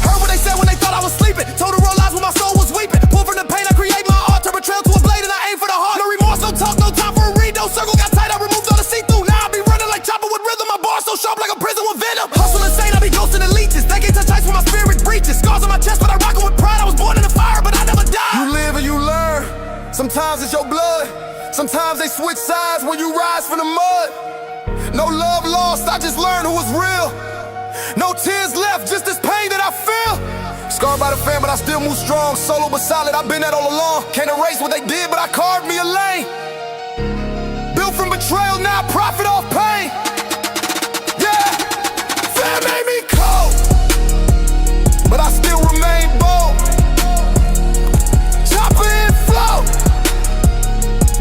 Heard what they said when they thought I was sleeping. Told the real lies when my soul was weeping. Pull from the pain, I create my art. Turn a trail to a blade and I aim for the heart. No remorse, no talk, no time for a read. No circle got tight, I removed all the see-through. Now I be running like chopper with rhythm. My bars so sharp like a prison with venom. Hustle insane, I be ghosting the leeches. They can't touch ice when my spirit breaches. Scars on my chest, but I rock it with pride. I was born in the fire, but I never died. You live and you learn. Sometimes it's your blood. Sometimes they switch sides when you rise from the mud. No love lost, I just learned who was real. No tears left, just this pain that I feel. Scarred by the fam, but I still move strong. Solo but solid, I've been that all along. Can't erase what they did, but I carved me a lane. Built from betrayal, now I profit off pain. Yeah, fam made me cold, but I still remain bold. Chopper and flow,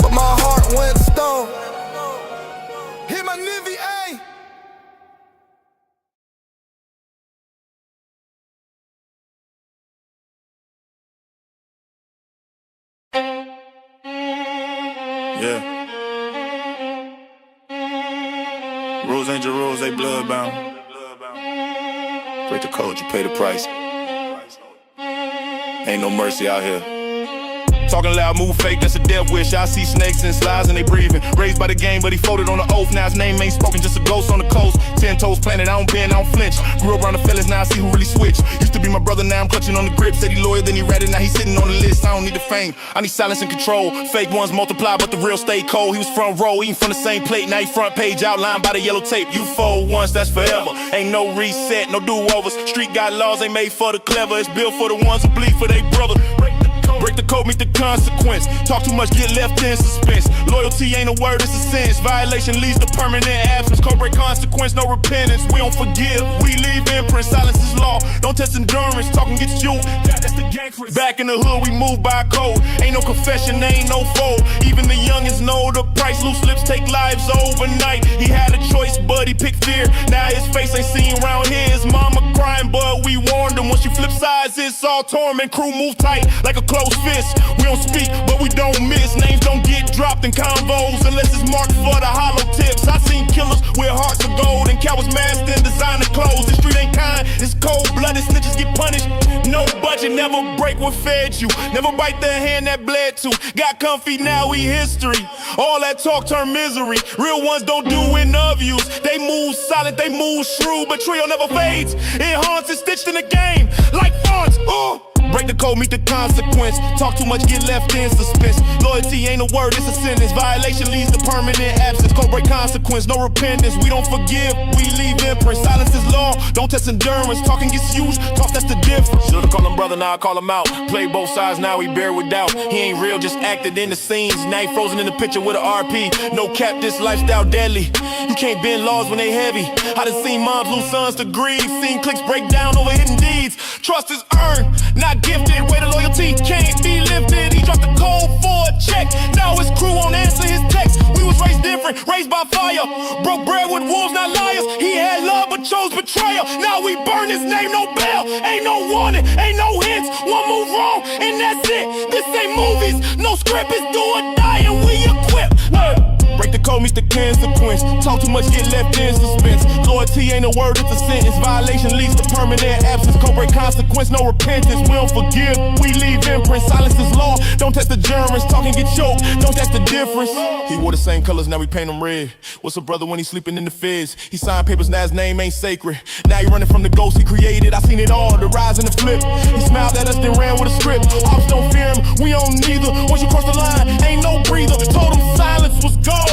but my heart went stone. Hit my Nivy, ayy. Yeah. Rules ain't your rules, they bloodbound. Break the code, you pay the price. Ain't no mercy out here. Talking loud, move fake, that's a death wish. I see snakes and slides and they breathing. Raised by the game, but he folded on the oath. Now his name ain't spoken, just a ghost on the coast. 10 toes planted, I don't bend, I don't flinch. Grew up around the fellas, now I see who really switch. Used to be my brother, now I'm clutching on the grip. Said he loyal, then he ratted, now he's sitting on the list. I don't need the fame, I need silence and control. Fake ones multiply, but the real stay cold. He was front row, eating from the same plate. Now he front page, outlined by the yellow tape. You fold once, that's forever. Ain't no reset, no do-overs. Street got laws, ain't made for the clever. It's built for the ones who bleed for they brother. Break the code, meet the consequence. Talk too much, get left in suspense. Loyalty ain't a word, it's a sentence. Violation leads to permanent absence. Code break consequence, no repentance. We don't forgive, we leave imprint. Silence is law, don't test endurance. Talking gets you, that's the gang. Back in the hood, we move by code. Ain't no confession, ain't no fold. Even the youngest know the price. Loose lips take lives overnight. He had a choice, but he picked fear. Now his face ain't seen around here. His mama crying, but we warned him. Once you flip sides, it's all torment. Crew move tight like a close fist. We don't speak, but we don't miss. Names don't get dropped in convos unless it's marked was masked in designer clothes. The street ain't kind, it's cold-blooded, snitches get punished. No budget, never break what fed you. Never bite the hand that bled to. Got comfy, now we history. All that talk turn misery. Real ones don't do interviews. They move solid, they move shrewd, but trio never fades. It haunts, it's stitched in the game like fonts. Break the code, meet the consequence. Talk too much, get left in suspense. Loyalty ain't a word, it's a sentence. Violation leads to permanent absence. Code break consequence, no repentance. We don't forgive, we leave imprint. Silence is law, don't test endurance. Talking gets used, talk, that's the difference. Should've called him brother, now I call him out. Play both sides, now he bear with doubt. He ain't real, just acted in the scenes. Now he frozen in the picture with a RP. No cap, this lifestyle deadly. You can't bend laws when they heavy. I done seen moms lose sons to greed. Seen clicks break down over hidden deeds. Trust is earned, not gifted. Way the loyalty can't be lifted. He dropped the code for a check. Now his crew won't answer his text. We was raised different, raised by fire. Broke bread with wolves, not liars. He had love but chose betrayal. Now we burn his name, no bail. Ain't no warning, ain't no hints. One move wrong and that's it. This ain't movies, no script. It's do or die and we equipped. Break the code meets the consequence. Talk too much, get left in suspense. Loyalty ain't a word, it's a sentence. Violation leads to permanent absence. Code break consequence, no repentance. We don't forgive, we leave imprint. Silence is law, don't test the germs. Talking get choked, don't that's the difference. He wore the same colors, now we paint him red. What's a brother when he sleeping in the feds? He signed papers, now his name ain't sacred. Now he running from the ghost he created. I seen it all, the rise and the flip. He smiled at us, then ran with a script. Ops don't fear him, we don't neither. Once you cross the line, ain't no breather. Told him silence was gold.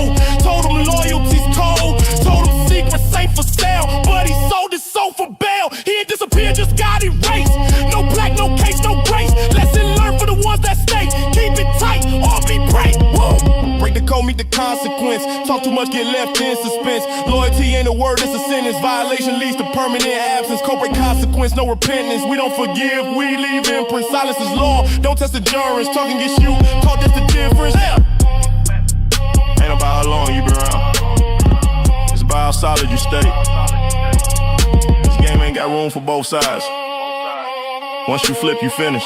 Told him loyalty's cold. Told him secrets ain't for sale. But he sold his soul for bail. He ain't disappeared, just got erased. No black, no case, no grace. Lesson learned for the ones that stay. Keep it tight or be break. Woo. Break the code, meet the consequence. Talk too much, get left in suspense. Loyalty ain't a word, it's a sentence. Violation leads to permanent absence. Code break consequence, no repentance. We don't forgive, we leave imprint. Silence is law, don't test endurance. Talking gets you, talk, that's the difference. Ain't about how long you been around. It's about how solid you stay. This game ain't got room for both sides. Once you flip, you finish.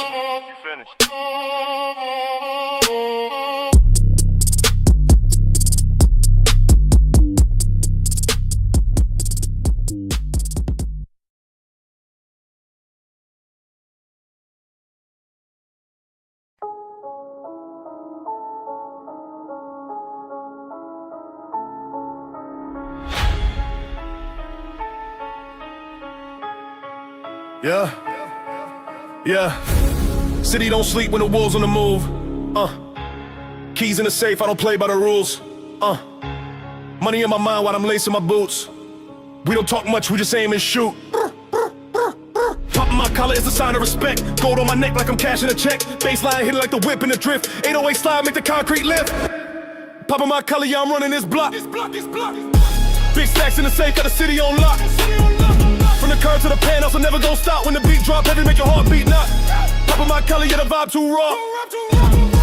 Yeah. City don't sleep when the wolves on the move. Keys in the safe, I don't play by the rules. Money in my mind while I'm lacing my boots. We don't talk much, we just aim and shoot. Popping my collar is a sign of respect. Gold on my neck like I'm cashing a check. Baseline hitting like the whip in the drift. 808 slide, make the concrete lift. Popping my collar, yeah, I'm running this block. Big stacks in the safe, got the city on lock. From the curb to the penthouse, I'm never gon' stop. When the beat drop, heavy, make your heart beat knock. Poppin' my color, yeah, the vibe too raw.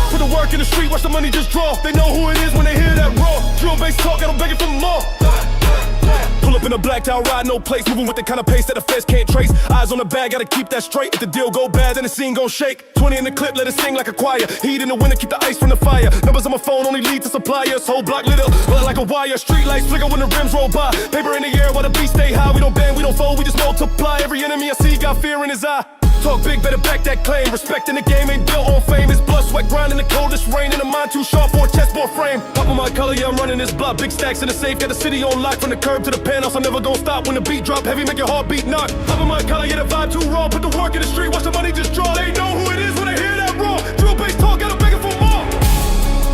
Put the work in the street, watch the money just draw. They know who it is when they hear that raw. Drill bass talk, got them begging for more. Pull up in a blacked out ride, no place. Moving with the kind of pace that the feds can't trace. Eyes on the bag, gotta keep that straight. If the deal go bad, then the scene gon' shake. 20 in the clip, let it sing like a choir. Heat in the winter, keep the ice from the fire. Numbers on my phone only lead to suppliers. Whole block lit up, blood like a wire. Street lights flicker when the rims roll by. Paper in the air while the beats stay high. We don't bang, we don't fold, we just multiply. Every enemy I see got fear in his eye. Talk big, better back that claim. Respecting the game ain't built on fame. It's blood, sweat, grind in the coldest rain. And the mind too sharp for a chessboard frame. Poppin' my color, yeah, I'm running this block. Big stacks in the safe, got the city on lock. From the curb to the penthouse, I'm never gon' stop. When the beat drop heavy, make your heart beat knock. Poppin' my color, yeah, the vibe too raw. Put the work in the street, watch the money just draw. They know who it is when they hear that raw. Drill bass talk, got them begging for more.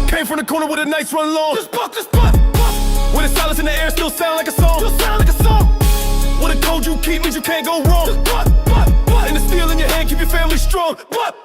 Came from the corner with a nice run long. Just buck. With the silence in the air, still sound like a song. With a code you keep means you can't go wrong. Just buck. And the steel in your hand, keep your family strong. But.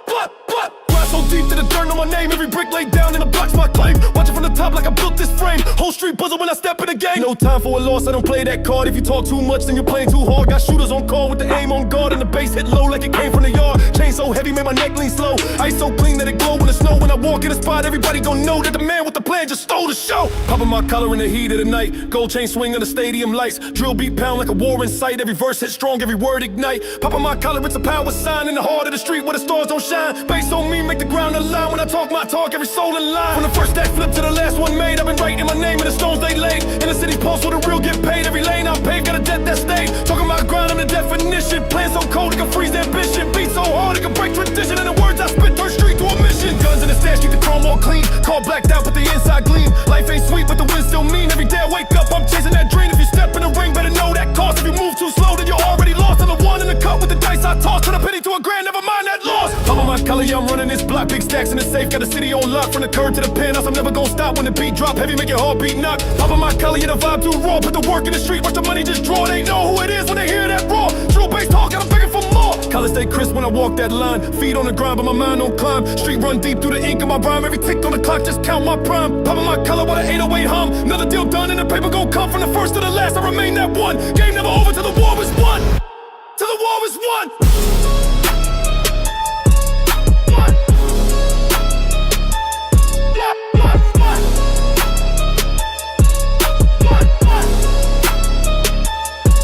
Grind so deep to the dirt, know my name. Every brick laid down in the block's my claim. Watch it from the top like I built this frame. Whole street buzzing when I step in the game. No time for a loss, I don't play that card. If you talk too much, then you're playing too hard. Got shooters on call with the aim on guard. And the bass hit low like it came from the yard. Chain so heavy, made my neck lean slow. Ice so clean that it glow when it snow. When I walk in the spot, everybody gon' know that the man with the plan just stole the show. Popping my collar in the heat of the night. Gold chain swing on the stadium lights. Drill beat pound like a war in sight. Every verse hit strong, every word ignite. Popping my collar, it's a power sign. In the heart of the street where the stars don't shine. Bass on me, make the ground align. When I talk my talk, every soul in line. From the first stack flip to the left. last one made. I've been writing my name in the stones they laid. In the city post where the real get paid. Every lane I pave got a debt that stayed. Talking about grind, I'm the definition. Plan so cold it can freeze ambition. Beat so hard it can break tradition. And the words I spit turn street to a mission. Guns in the stash, keep the chrome more clean. Call blacked out, but the inside gleam. Life ain't sweet, but the win still mean. Every day I wake up, I'm chasing that dream. If you step in the ring, better know that cost. If you move too slow, then you're already lost. I'm the one in the cup with the dice I toss. Turn a penny to a grand, never mind that loss. I'm on my color, yeah, I'm running this block. Big stacks in the safe, got the city on lock. From the curb to the penthouse, I'm never gonna stop. When the beat drop heavy, make your heartbeat knock. Pop on my color, yeah, the vibe too raw. Put the work in the street, watch the money just draw. They know who it is when they hear that raw. True bass talk, got them begging for more. Colors stay crisp when I walk that line. Feet on the grind, but my mind don't climb. Street run deep through the ink of my rhyme. Every tick on the clock, just count my prime. Popping my color while the 808 hum. Another deal done and the paper gon' come. From the first to the last, I remain that one. Game never over till the war is won. Till the war is won.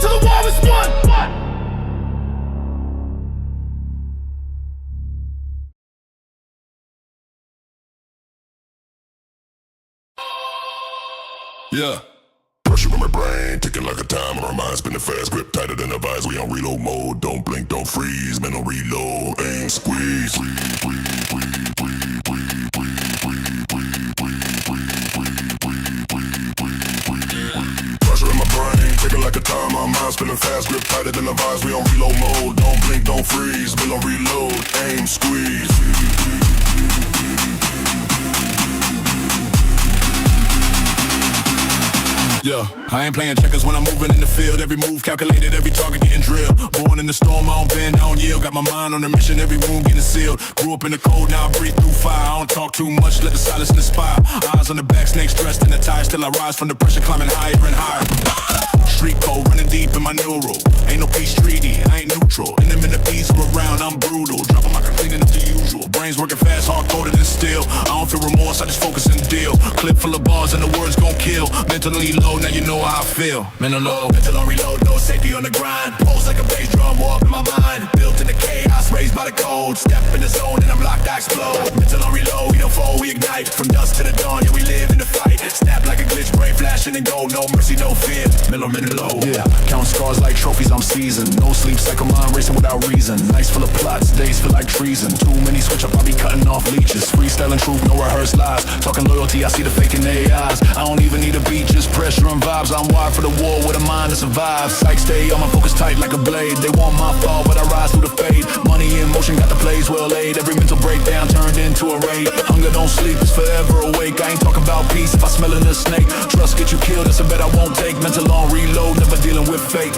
Till the war is won. Yeah. Pressure in my brain, ticking like a timer. My mind spinning fast, grip tighter than a vise. We on reload mode, don't blink, don't freeze. Man on reload, aim, squeeze. Pressure in my brain, ticking like a timer. My mind spinning fast, grip tighter than a vise. We on reload mode, don't blink, don't freeze. Man on reload, aim, squeeze. Yeah, I ain't playing checkers when I'm moving in the field. Every move calculated, every target getting drilled. Born in the storm, I don't bend, I don't yield. Got my mind on a mission, every wound getting sealed. Grew up in the cold, now I breathe through fire. I don't talk too much, let the silence inspire. Eyes on the back, snakes dressed in the tires. Till I rise from the pressure, climbing higher and higher. Street code, running deep in my neural. Ain't no peace treaty, I ain't neutral. And them in the beats who around, I'm brutal. Dropping like I'm cleaning up the usual. Brains working fast, hard-coded and still. I don't feel remorse, I just focus and deal. Clip full of bars and the words gon' kill. Mentally low, now you know how I feel. Mental low, mental on reload, no safety on the grind. Pulse like a bass drum, walk in my mind. Built in the chaos, raised by the cold. Step in the zone and I'm locked, I explode. Mental on reload, we don't fall, we ignite. From dusk to the dawn, yeah, we live in the fight. Snap like a glitch, brain flashing and gold. No mercy, no fear. Mental low. Yeah, count scars like trophies, I'm seasoned. No sleep, cycle mind racing without reason. Nights full of plots, days feel like treason. Too many switch up, I'll be cutting off leeches. Freestyle and truth, no rehearsed lies. Talking loyalty, I see the fake in their eyes. I don't even need a beat, just pressure and vibes. I'm wired for the war with a mind to survive. Psych stay on my focus tight like a blade. They want my fall, but I rise through the fade. Money in motion, got the plays well laid. Every mental breakdown turned into a raid. Hunger don't sleep, it's forever awake. I ain't talking about peace if I smelling a snake. Trust get you killed, that's a bet I won't take. Mental on reload, never dealing with fate.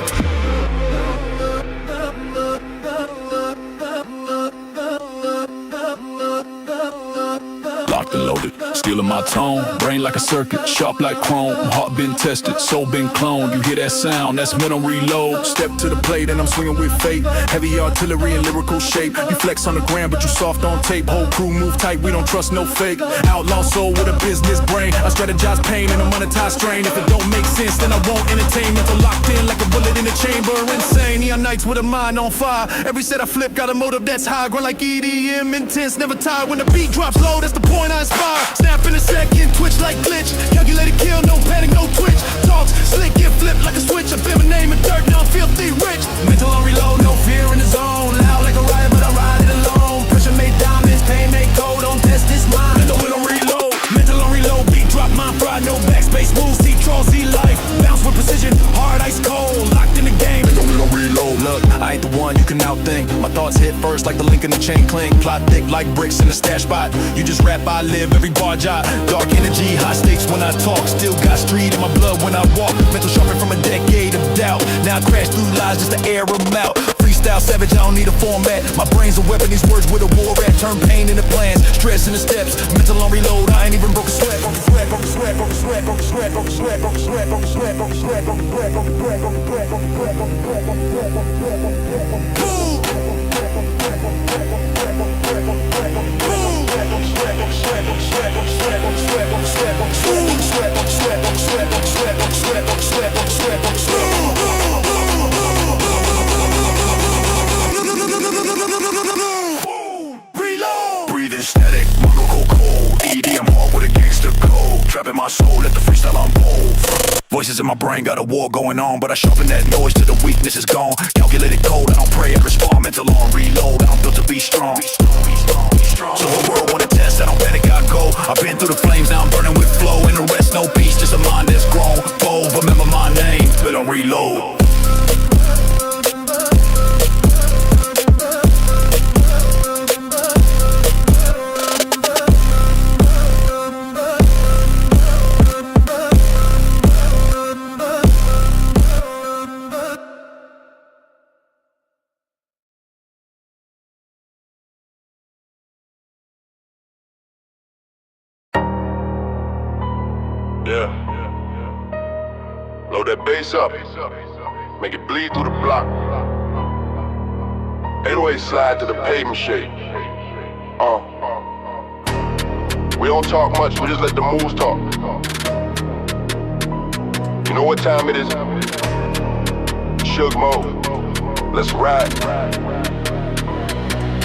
Locked and loaded, stealing my tone. Brain like a circuit, sharp like chrome. Heart been tested, soul been cloned. You hear that sound, that's mental reload. Step to the plate and I'm swinging with fate. Heavy artillery in lyrical shape. You flex on the ground but you soft on tape. Whole crew move tight, we don't trust no fake. Outlaw soul with a business brain. I strategize pain and a monetized strain. If it don't make sense then I won't entertain. Mental locked in like a bullet in a chamber. Insane, neon nights with a mind on fire. Every set I flip got a motive that's high. Grind like EDM, intense, never tired. When the beat drops low, that's the point I inspire. Snap in a second, twitch like glitch. Calculated kill, no panic, no twitch. Talks, slick, get flipped like a switch. I feel my name and dirt, now I'm filthy rich. Mental on reload, no fear in the zone. Loud like a riot, but I ride it alone. Pressure made diamonds, pain made cold. Don't test this mind. Mental on reload, mental on reload. Beat drop, mind fried, no backspace moves. See troll, see life. Bounce with precision, hard, ice cold. Locked in the game. Mental on reload. Look, I ain't the one you can outthink. My thoughts hit first like the link in the chain clink. Plot thick like bricks in a stash spot. You just rap, I live, every bar jot. Dark energy, high stakes when I talk. Still got street in my blood when I walk. Mental sharpened from a decade of doubt. Now I crash through lies just to air them out. Freestyle savage, I don't need a format. My brain's a weapon, these words with a war at. Turn pain into plans, stress into steps. Mental on reload, I ain't even broke a sweat. Breathing static, monochrome cold. EDM hard with a gangsta code. soul, let the freestyle unfold. Voices in my brain, got a war going on, but I sharpen that noise till the weakness is gone. Calculated code, I don't pray, I respond. Mental on reload, I'm built to be strong. So the world wanna test, I don't panic, I go. I've been through the flames, now I'm burning with flow. And the rest, no peace, just a mind that's grown. Bold, remember my name, built on reload. Yeah. Load that bass up. Make it bleed through the block. 808 slide to the pavement shake. We don't talk much, we just let the moves talk. You know what time it is? Shug mode. Let's ride.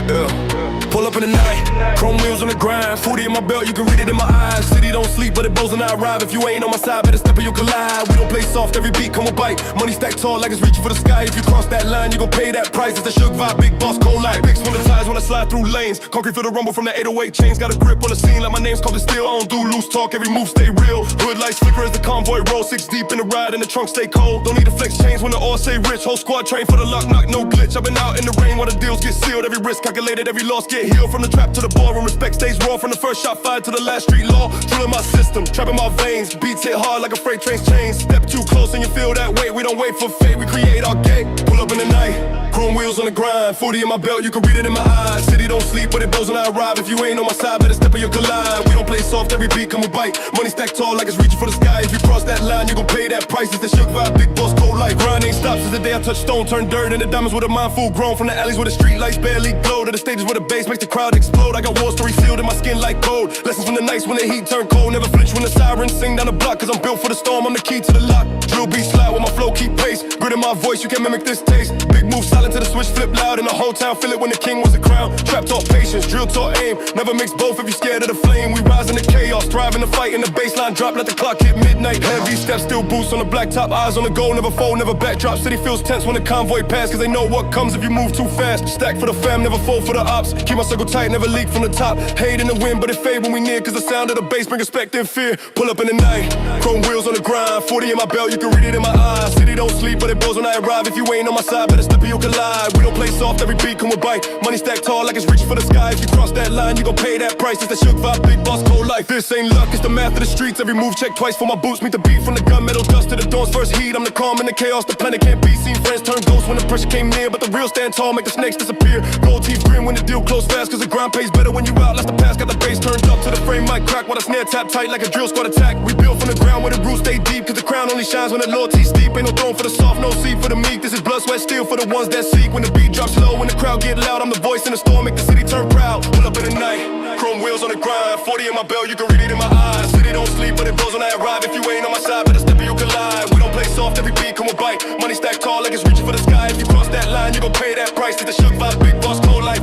Yeah. Pull up in the night, chrome wheels on the grind. 40 in my belt, you can read it in my eyes. City don't sleep, but it blows and I arrive. If you ain't on my side, better step or you'll collide. We don't play soft, every beat come with bite. Money stacked tall like it's reaching for the sky. If you cross that line, you gon' pay that price. It's the Shug vibe, big boss, cold light. Picks from the ties when I slide through lanes. Concrete feel the rumble from the 808 chains. Got a grip on the scene like my name's called the steel. I don't do loose talk, every move stay real. Hood lights flicker as the convoy roll. 6 deep in the ride and the trunk stay cold. Don't need to flex chains when the all say rich. Whole squad train for the luck, knock, no glitch. I've been out in the rain while the deals get sealed. Every risk calculated, every loss get healed. From the trap to the ballroom, respect stays raw. From the first shot fired to the last street law. Drilling my system, trapping my veins. Beats hit hard like a freight train's chains. Step too close and you feel that weight. We don't wait for fate, we create our gate. Pull up in the night, chrome wheels on the grind. 40 in my belt, you can read it in my eyes. City don't sleep, but it blows when I arrive. If you ain't on my side, better step or you'll collide. We don't play soft, every beat come with bite. Money stacked tall like it's reaching for the sky. If you cross that line, you gon' pay that price. It's the Shug vibe, big boss, cold life. Grind ain't stopped since the day I touched stone. Turned dirt into diamonds with a mind full grown. From the alleys where the street lights barely glow to the stages where the bass makes the crowd explode. I got war stories sealed in my skin like gold. Lessons from the nights when the heat turned cold. Never flinch when the sirens sing down the block. Cause I'm built for the storm, I'm the key to the lock. Drill beat slide with my flow keep pace. Grit in my voice, you can't mimic this taste. Big move silent to the switch, flip loud. And the whole town feel it when the king was a crown. Trap taught patience, drill taught aim. Never mix both if you're scared of the flame. We rise in the chaos, thrive in the fight. And the baseline drop, let the clock hit midnight. Heavy steps, still boots on the black top. Eyes on the goal, never fold, never backdrop. City feels tense when the convoy pass. Cause they know what comes if you move too fast. Stack for the fam, never fold for the ops. Keep my circle tight, never leak from the top. Hate in the wind, but it fade when we near. Cause the sound of the bass bring respect and fear. Pull up in the night, chrome wheels on the grind. 40 in my belt, you can read it in my eyes. City don't sleep, but it blows when I arrive. If you ain't on my side, better step or you'll collide. We don't play soft, every beat come with bite. Money stacked tall like it's reaching for the sky. If you cross that line, you gon' pay that price. It's the Shug vibe, big boss, cold life. This ain't luck, it's the math of the streets. Every move check twice for my boots. Meet the beat from the gun, metal dust to the dawn's first heat. I'm the calm in the chaos, the planet can't be seen. Friends turn ghosts when the pressure came near. But the real stand tall, make the snakes disappear. Gold teeth grin when the deal close fast. Cause the grind pays better when you out. Last the past, got the bass turned up to the frame might crack. While the snare tap tight like a drill squad attack. We build from the ground where the roots stay deep. Cause the crown only shines when the loyalty's steep. Ain't no throne for the soft, no seat for the meek. This is blood, sweat, steel for the ones that seek. When the beat drops low, when the crowd get loud, I'm the voice in the storm, make the city turn proud. Pull up in the night, chrome wheels on the grind. 40 in my belt, you can read it in my eyes. City don't sleep, but it blows when I arrive. If you ain't on my side, better step or you'll collide. We don't play soft, every beat come with bite. Money stacked tall like it's reaching for the sky. If you cross that line, you gon' pay that price. It's the Shug vibe, big boss, cold life.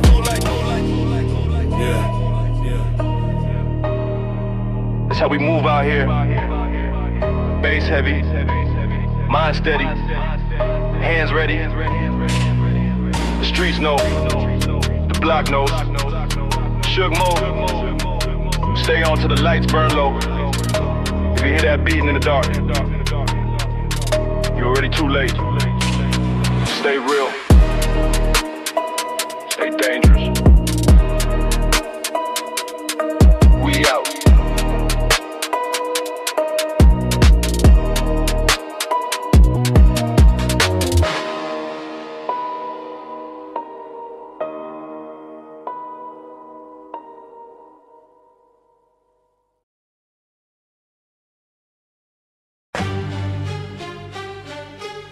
Yeah. That's how we move out here. Bass heavy, mind steady, hands ready. The streets know, the block knows. Shug mode, stay on till the lights burn low. If you hear that beating in the dark, you're already too late. Stay real, stay dangerous. We out.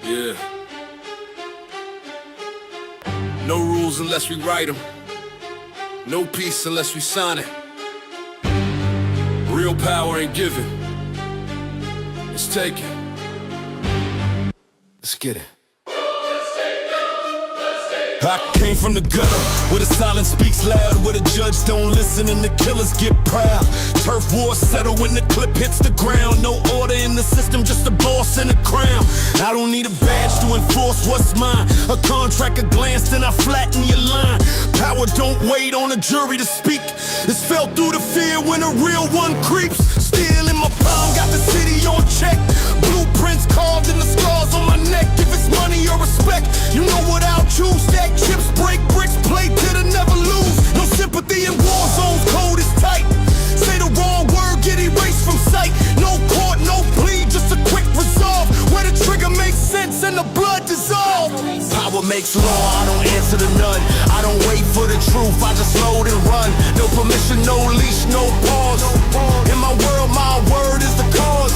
Yeah. No rules unless we write them. No peace unless we sign it. Real power ain't given. It's taken. Let's get it. I came from the gutter, where the silence speaks loud, where the judge don't listen and the killers get proud. Turf wars settle when the clip hits the ground. No order in the system, just a boss and a crown. I don't need a badge to enforce what's mine. A contract, a glance, then I flatten your line. Power don't wait on a jury to speak. It's felt through the fear when a real one creeps. Steel in my palm, got the city on check. Blueprints carved in the scars on my neck. If it's money or respect, you know what I'll choose. Stack chips, break bricks, play to the never lose. No sympathy in war zones, code is tight. Say the wrong word, get erased from sight. No court, no plea, just a quick resolve. Where the trigger makes sense and the blood dissolves. Power makes law, I don't answer to none. I don't wait for the truth, I just load and run. No permission, no leash, no pause. In my world, my word is the cause.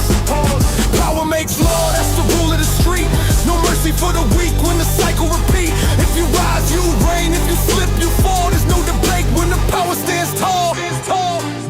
Power makes law, that's the rule of the street. No mercy for the weak when the cycle repeat. If you rise, you reign. If you slip, you fall. There's no debate when the power stands tall.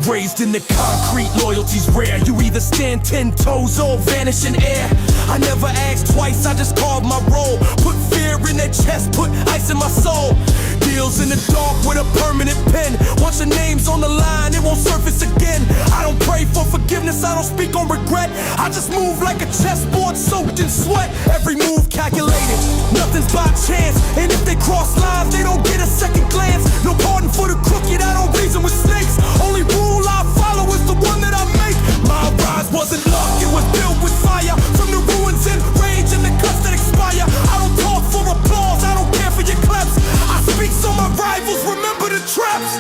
Raised in the concrete, loyalty's rare. You either stand 10 toes or vanish in air. I never asked twice, I just carved my role. Put fear in their chest, put ice in my soul. Deals in the dark with a permanent pen. Once your name's on the line, it won't surface again. I don't pray for forgiveness, I don't speak on regret. I just move like a chessboard soaked in sweat. Every move calculated, nothing's by chance. And if they cross lines, they don't get a second glance. No pardon for the crooked, I don't reason with snakes. Only rule I follow is the one that I make. My rise wasn't luck, it was built with fire. From the ruins and rage and the cuts that expire. I don't talk for applause, I don't care for your claps. I speak so my rivals remember the traps.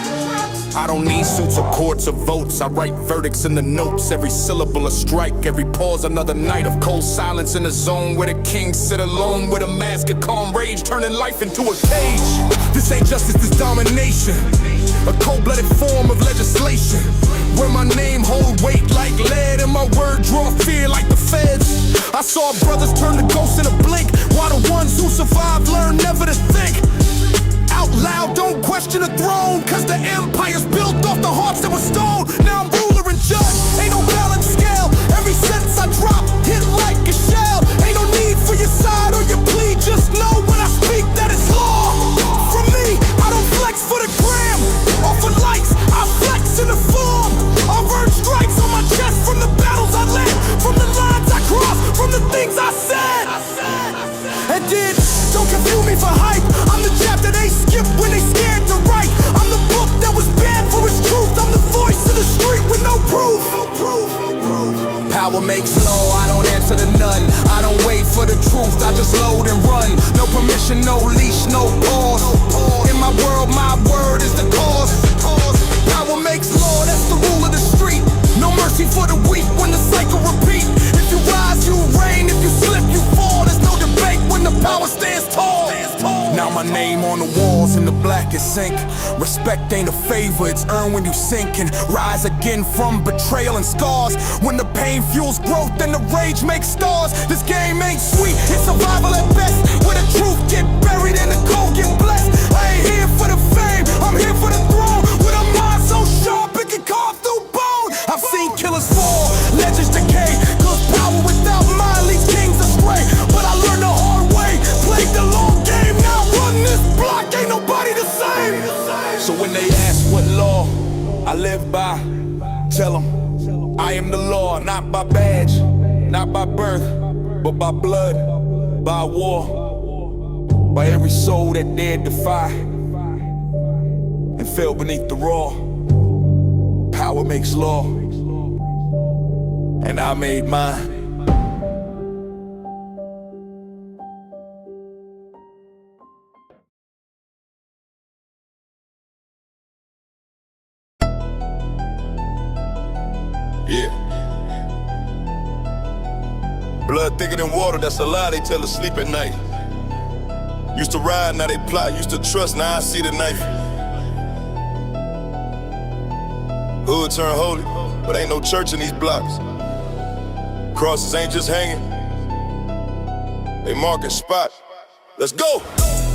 I don't need suits or courts or votes. I write verdicts in the notes. Every syllable a strike, every pause another night of cold silence in a zone where the kings sit alone with a mask of calm rage, turning life into a cage. This ain't justice, this domination. A cold-blooded form of legislation, where my name hold weight like lead and my word draw fear like the feds. I saw brothers turn to ghosts in a blink, while the ones who survived learn never to think. Out loud, don't question the throne, cause the empire's built off the hearts that were stone. Now I'm ruler and judge, ain't no balance scale. Every sentence I drop, hit like a shell. Ain't no need for your side or your plea, just know when I speak that it's law. From me, I don't flex for the gram, or for likes, I flex in the form. I've earned strikes on my chest from the battles I led, from the lines I crossed, from the things I said. And then, don't confuse me for hype. I'm the chapter they skip when they scared to write. I'm the book that was banned for its truth. I'm the voice of the street with no proof. Power makes law, I don't answer to none. I don't wait for the truth, I just load and run. No permission, no leash, no pause. In my world, my word is the cause. Power makes law, that's the rule of the street. No mercy for the weak when the cycle repeat. If you rise, you reign. If you slip, you fall. There's no debate when the power stands tall. Now my name on the walls in the blackest ink. Respect ain't a favor, it's earned when you sink and rise again from betrayal and scars. When the pain fuels growth and the rage makes stars. This game ain't sweet, it's survival at best. Where the truth get buried and the cold get blessed. I ain't here for the fame, I'm here for the throne. With a mind so sharp it can carve through bone. I've seen killers fall, legends decay. Cause power without mind leads kings astray. But I learned the hard way, played the long game. Now run this block, ain't nobody the same. So when they ask what law I live by, tell them I am the law, not by badge, not by birth, but by blood, by war, by every soul that dared defy and fell beneath the raw. Power makes law, and I made mine. Yeah. Blood thicker than water, that's a lie they tell us sleep at night. Used to ride, now they plot. Used to trust, now I see the knife. Hood turn holy, but ain't no church in these blocks. Crosses ain't just hanging, they marking spot. Let's go!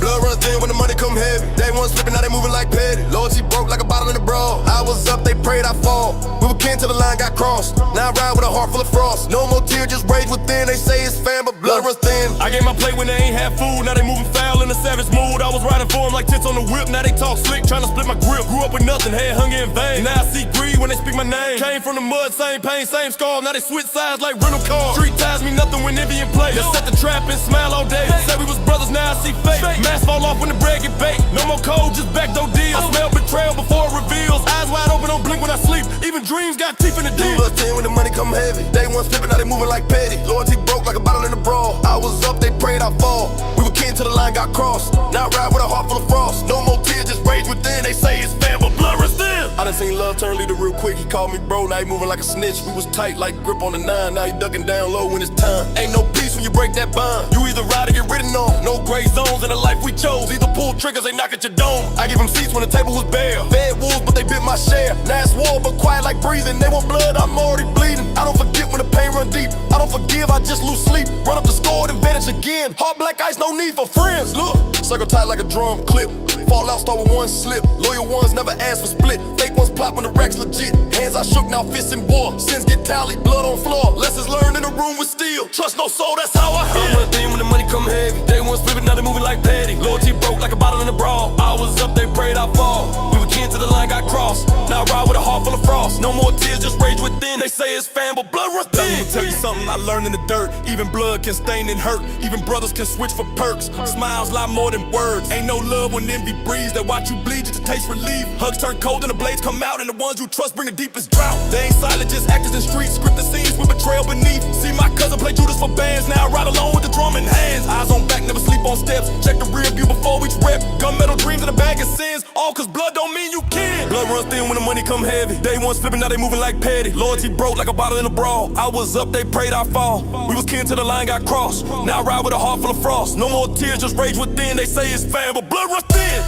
Blood runs thin when the money come heavy. Day one slipping, now they moving like petty. Loyalty broke like a bottle in the brawl. I was up, they prayed I fall. We were kin till the line got crossed. Now I ride with a heart full of frost. No more tears, just rage within. They say it's fan, but blood runs thin. I gave my plate when they ain't had food. Now they moving foul in a savage mood. I was riding for them like tits on the whip. Now they talk slick, trying to split my grip. Grew up with nothing, had hunger in vain. Now I see greed when they speak my name. Came from the mud, same pain, same scar. Now they switch sides like rental cars. Street ties me nothing when envy in play. Just set the trap and smile all day. Said we was brothers, now I see fate. Mask fall off when the bread get baked. No more code, just backdoor deals. Smell betrayal before it reveals. Eyes wide open, don't blink when I sleep. Even dreams got teeth in the deal. Plus 10 when the money come heavy. Day one flipping, now they moving like petty. Loyalty broke like a bottle in a brawl. I was up, they prayed I fall. We were kin till the line got crossed. Now I ride with a heart full of frost. No more tears, just rage within. They say it's fan, but blood runs thin. I done seen love turn leader real quick. He called me bro, now he moving like a snitch. We was tight like grip on the 9. Now he ducking down low when it's time. Ain't no peace when you break that bond. You either ride or get ridden on. No gray zones in the life we chose. Either pull triggers, they knock at your dome. I give them seats when the table was bare. Fed wolves, but they bit my share. Now it's war, but quiet like breathing. They want blood, I'm already bleeding. I don't forget when the pain run deep. I don't forgive, I just lose sleep. Run up the score, advantage again. Hard black ice, no need for friends. Look, circle tight like a drum clip. Fall out, start with one slip. Loyal ones never ask for split. Fake ones plot when the rack's legit. Hands I shook, now fists and war. Sins get tallied, blood on floor. Lessons learned in the room with steel. Trust no soul, that's how I hear. I'm one thing when the money come heavy. Day one flipping, now they moving like petty. Loyalty broke like a bottle in a brawl. I was up, they prayed I fall. We were kin till the line got crossed. Now I ride with a heart full of frost. No more tears, just rage within. They say it's fan, but blood runs thin. Let me tell you something I learned in the dirt. Even blood can stain and hurt. Even brothers can switch for perks. Smiles lie more than words. Ain't no love when envy breathes. They watch you bleed just to taste relief. Hugs turn cold and the blades come out. And the ones you trust bring the deepest drought. They ain't silent, just actors in streets. Script the scenes with betrayal beneath. See my cousin play Judas for bands. Now I ride alone with the drum in hands. Eyes on back, never sleep on steps. Check the rear view before each rep. Gunmetal dreams in a bag of sins. All cause blood don't mean you can. Blood runs thin when the money come heavy. Day one flipping, now they moving like petty. Loyalty broke like a bottle in a brawl. I was up, they prayed I fall. We was kin till the line got crossed. Now I ride with a heart full of frost. No more tears, just rage within. They say it's fan, but blood runs thin.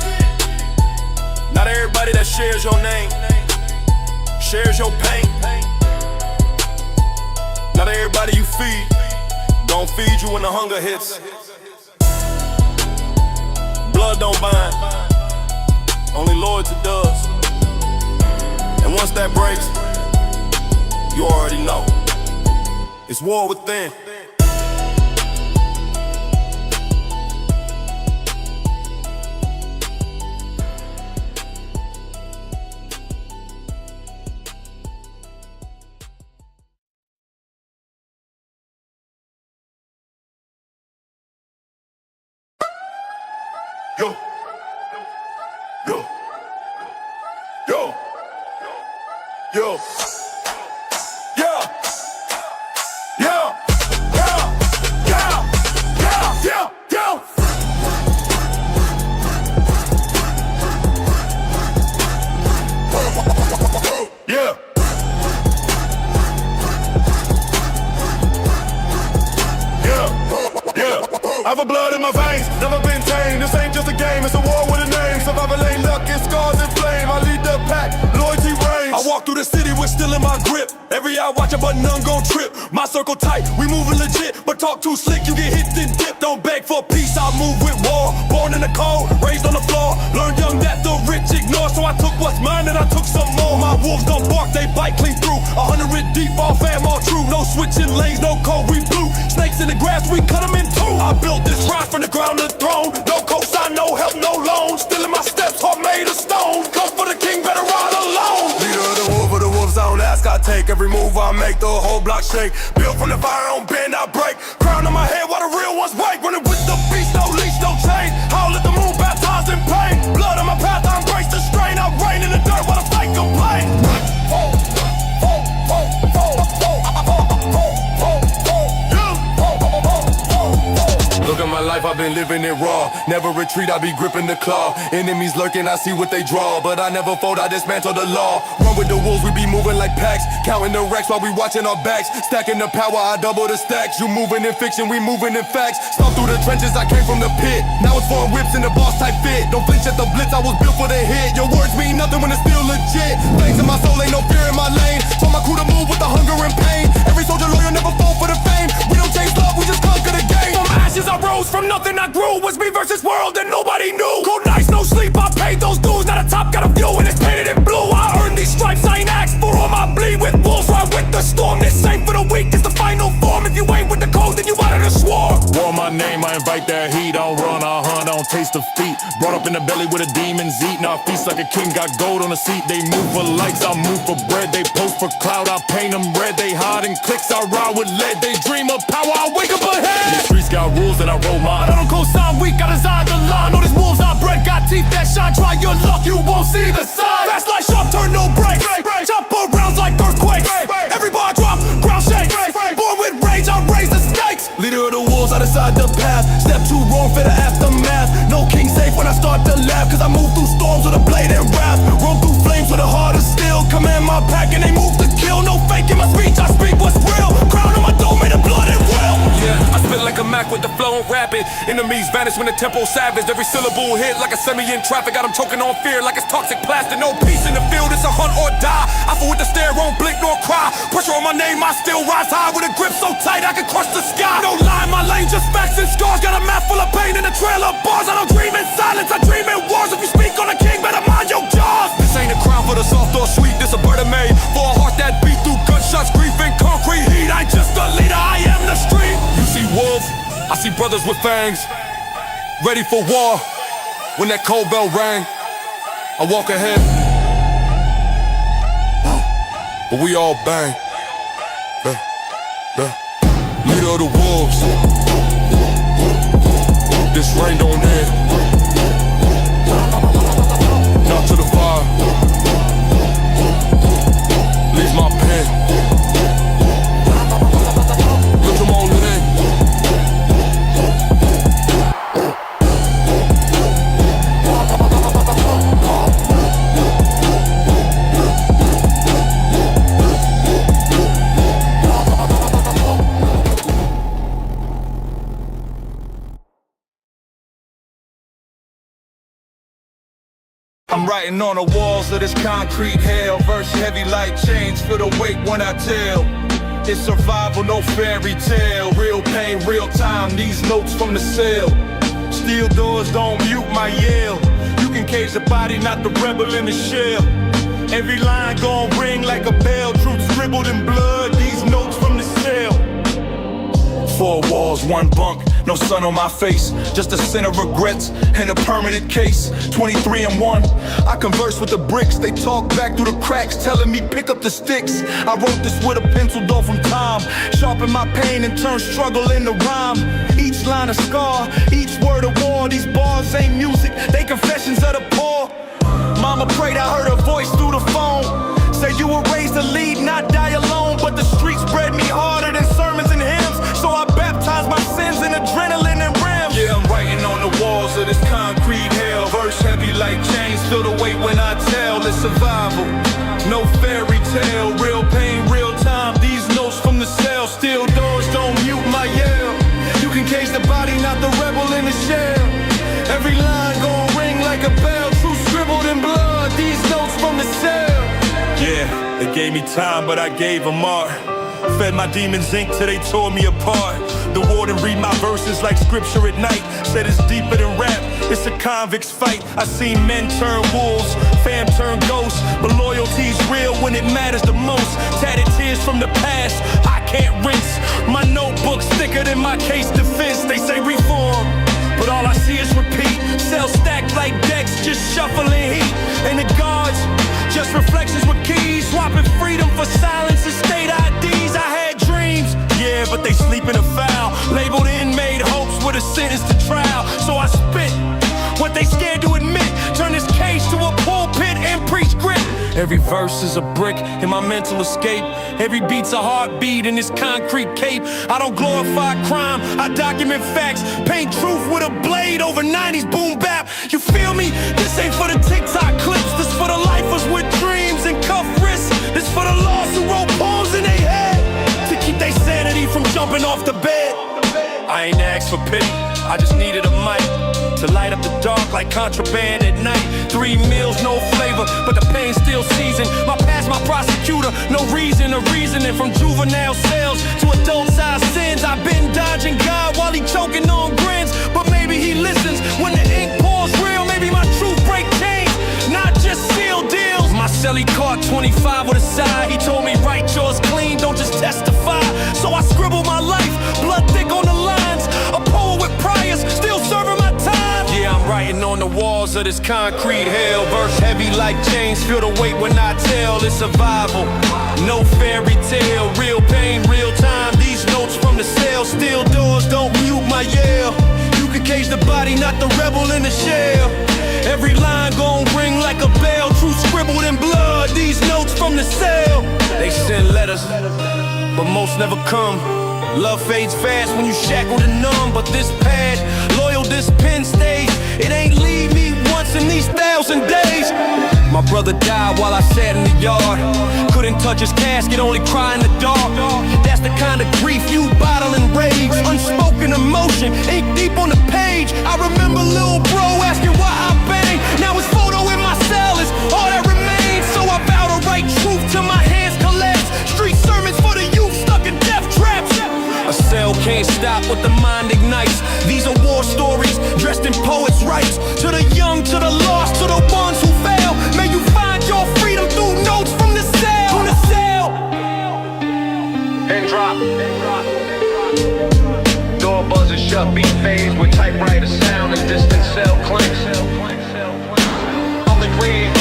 Not everybody that shares your name shares your pain. Not everybody you feed gon' feed you when the hunger hits. Blood don't bind, only loyalty does. And once that breaks, you already know it's war within. Yo, yo, yo, yo, yeah, yeah, yeah, yeah, yeah, yeah, yeah. Yeah. I have a blood in my veins, never been tamed. This ain't just a game, it's a war with a name. Survival ain't luck, it's scars and flame. I lead the pack, loyalty reigns. I walk through the city with still in my grip. Every eye watch a but none gon' trip. My circle tight, we moving legit. But talk too slick, you get hit then dip. Don't beg for peace, I move with war. Born in the cold, raised on the floor. Learned young that the rich ignore. So I took what's mine and I took some more. My wolves don't bark, they bite clean through. 100 deep, all fam, all true. No switching lanes, no code, we blue. Snakes in the grass, we cut them in two. I built this ride from the ground to the throne. No cosign, no help, no loan. Still in my steps, heart made of stone. Come for the king, better ride alone. Leader of the wolf, of the wolves, I don't ask, I take. Every move I make, the whole block shake. Built from the fire, on bend, I break. Crown on my head while the real ones wake. Running with the beast, no leash, no chain. Howl at the moon, baptized in pain. Blood on my path, I embrace the strain. I rain in the dirt while the fight complain. Look at my life, I've been living it raw. Never retreat, I be gripping the claw. Enemies lurking, I see what they draw. But I never fold, I dismantle the law. Run with the wolves, we be moving like packs. Counting the racks while we watching our backs. Stacking the power, I double the stacks. You moving in fiction, we moving in facts. Stomp through the trenches, I came from the pit. Now it's foreign whips in the boss type fit. Don't flinch at the blitz, I was built for the hit. Your words mean nothing when it's still legit. Flames in my soul, ain't no fear in my lane. Told my crew to move with the hunger and pain. Every soldier loyal, never fall for the fame. We don't chase love, we just conquer the game. From ashes I rose, from nothing I grew. Was me versus world and nobody knew. Cold nights, no sleep, I paid those dues. Now the top got a view and it's painted in blue. I earned these stripes, I ain't asked for them. I bleed with wolves, ride with the storm. This ain't for the weak, it's the final form. If you ain't with the code, then you out of the swarm. Wore my my name, I invite that heat. I don't run, I hunt, I don't taste defeat. Brought up in the belly with a demon's eat. Now I feast like a king, got gold on the seat. They move for likes, I move for bread. They post for clout, I paint them red. They hide in clicks, I ride with lead. They dream of power, I wake up ahead. The streets got rules and I roll mine. I don't co-sign weak, I design the line. Know these wolves I bred, got teeth that shine. Try your luck, you won't see the sign. Fast like sharp, turn no brakes. Chop up rounds like earthquakes. Every bar drop, ground shake. Born with rage, I raise the stakes. Leader of the wolves, I decide the path. Step too wrong for the aftermath. No king safe when I start to laugh, cause I move through storms with a blade and wrath. Roam through flames with a heart of steel. Command my pack and they move to kill. No fake in my speech, I speak what's real. Crown on my dome made of blood and will. Yeah, I spit like a Mac with the flow and rapid. Enemies vanish when the tempo savage. Every syllable hit like a semi in traffic. Got them choking on fear like it's toxic plastic. No peace in the field, it's a hunt or die. I fall with the stare, won't blink nor cry. Pressure on my name, I still rise high. With a grip so tight I can crush the sky. No lie, my lane just facts and scars. Got a map full of pain and a trail of bars. I don't dream in silence, I dream in wars. If you speak on a king, better mind your jaws. This ain't a crown for the soft or sweet. This a bird of made for a heart that beat through gunshots, grief and concrete heat. I ain't just a leader, I am the street. You see wolves, I see brothers with fangs, ready for war. When that cold bell rang, I walk ahead, but we all bang. Leader of the wolves, this rain don't end. Not to the fire, leave my pen. Look them all in. I'm writing on the walls of this concrete hell. Verse heavy like chains, feel the weight when I tell. It's survival, no fairy tale. Real pain, real time, these notes from the cell. Steel doors don't mute my yell. You can cage the body, not the rebel in the shell. Every line gon' ring like a bell. Truth scribbled in blood, these notes from the cell. 4 walls, 1 bunk, no sun on my face. Just a sin of regrets and a permanent case. 23 and 1, I converse with the bricks. They talk back through the cracks, telling me pick up the sticks. I wrote this with a pencil though from time. Sharpen my pain and turn struggle into rhyme. Each line a scar, each word a war. These bars ain't music, they confessions of the poor. Mama prayed I heard her voice through the phone. Say you were raised to lead, not die alone. But the streets bred me harder than sermons and hymns. So I baptize my sins in adrenaline and rims. Yeah, I'm writing on the walls of this concrete hell. Verse heavy like chains, feel the weight when I tell. It's survival, no fairy tale. Real pain, real time, these notes from the cell. Steel doors don't mute my yell. You can cage the body, not the rebel in the shell. Every line gon' ring like a bell. Truth scribbled in blood, these notes from the cell. Yeah, they gave me time, but I gave them art. Fed my demons ink till they tore me apart. The warden read my verses like scripture at night. Said it's deeper than rap, it's a convict's fight. I seen men turn wolves, fam turn ghosts. But loyalty's real when it matters the most. Tatted tears from the past, I can't rinse. My notebook's thicker than my case defense. They say reform, but all I see is repeat. Cells stacked like decks, just shuffling heat. And the guards, just reflections with keys. Swapping freedom for silence and state IDs. I had dreams, yeah, but they sleep in a foul. Labeled inmate hopes with a sentence to trial. So I spit what they scared to admit. Turn this cage to a pulpit and preach grit. Every verse is a brick in my mental escape. Every beat's a heartbeat in this concrete cape. I don't glorify crime, I document facts. Paint truth with a blade over 90s boom bap. You feel me? This ain't for the TikTok clips. This for the lifers with dreams and cuff wrists. This for the lost who wrote poems in their head to keep their sanity from jumping off the bed. I ain't asked for pity, I just needed a mic to light up the dark like contraband at night. 3 meals, no flavor, but the pain still seasoned. My past, my prosecutor, no reason or reasoning. From juvenile cells to adult-sized sins, I've been dodging God while he choking on grins. But maybe he listens when the ink pours real. Maybe my truth break chains, not just seal deals. My celly caught 25 with a side. He told me write yours clean, don't just testify. So I scribble my life, blood thick on the lines. A poet walls of this concrete hell. Verse heavy like chains, feel the weight when I tell. It's survival, no fairy tale. Real pain, real time, these notes from the cell. Steel doors, don't mute my yell. You can cage the body, not the rebel in the shell. Every line gon' ring like a bell. Truth scribbled in blood, these notes from the cell. They send letters, but most never come. Love fades fast when you shackled and numb. But this pad, loyal, this pen stays. It ain't leave me once in these 1,000 days. My brother died while I sat in the yard. Couldn't touch his casket, only cry in the dark. That's the kind of grief you bottle and rage. Unspoken emotion, ink deep on the page. I remember little bro asking why I bang. Now his photo in my cell is all that remains. So I vow to write truth till my hands collapse. Street sermons for the youth stuck in death traps. A cell can't stop what the mind ignites. These are war stories dressed in poets' rights. To the young, to the lost, to the ones who fail. May you find your freedom through notes from the cell. From the cell. Pin drop. Door buzzer shut, beat phase with typewriter sound and distant cell clinks. Public read.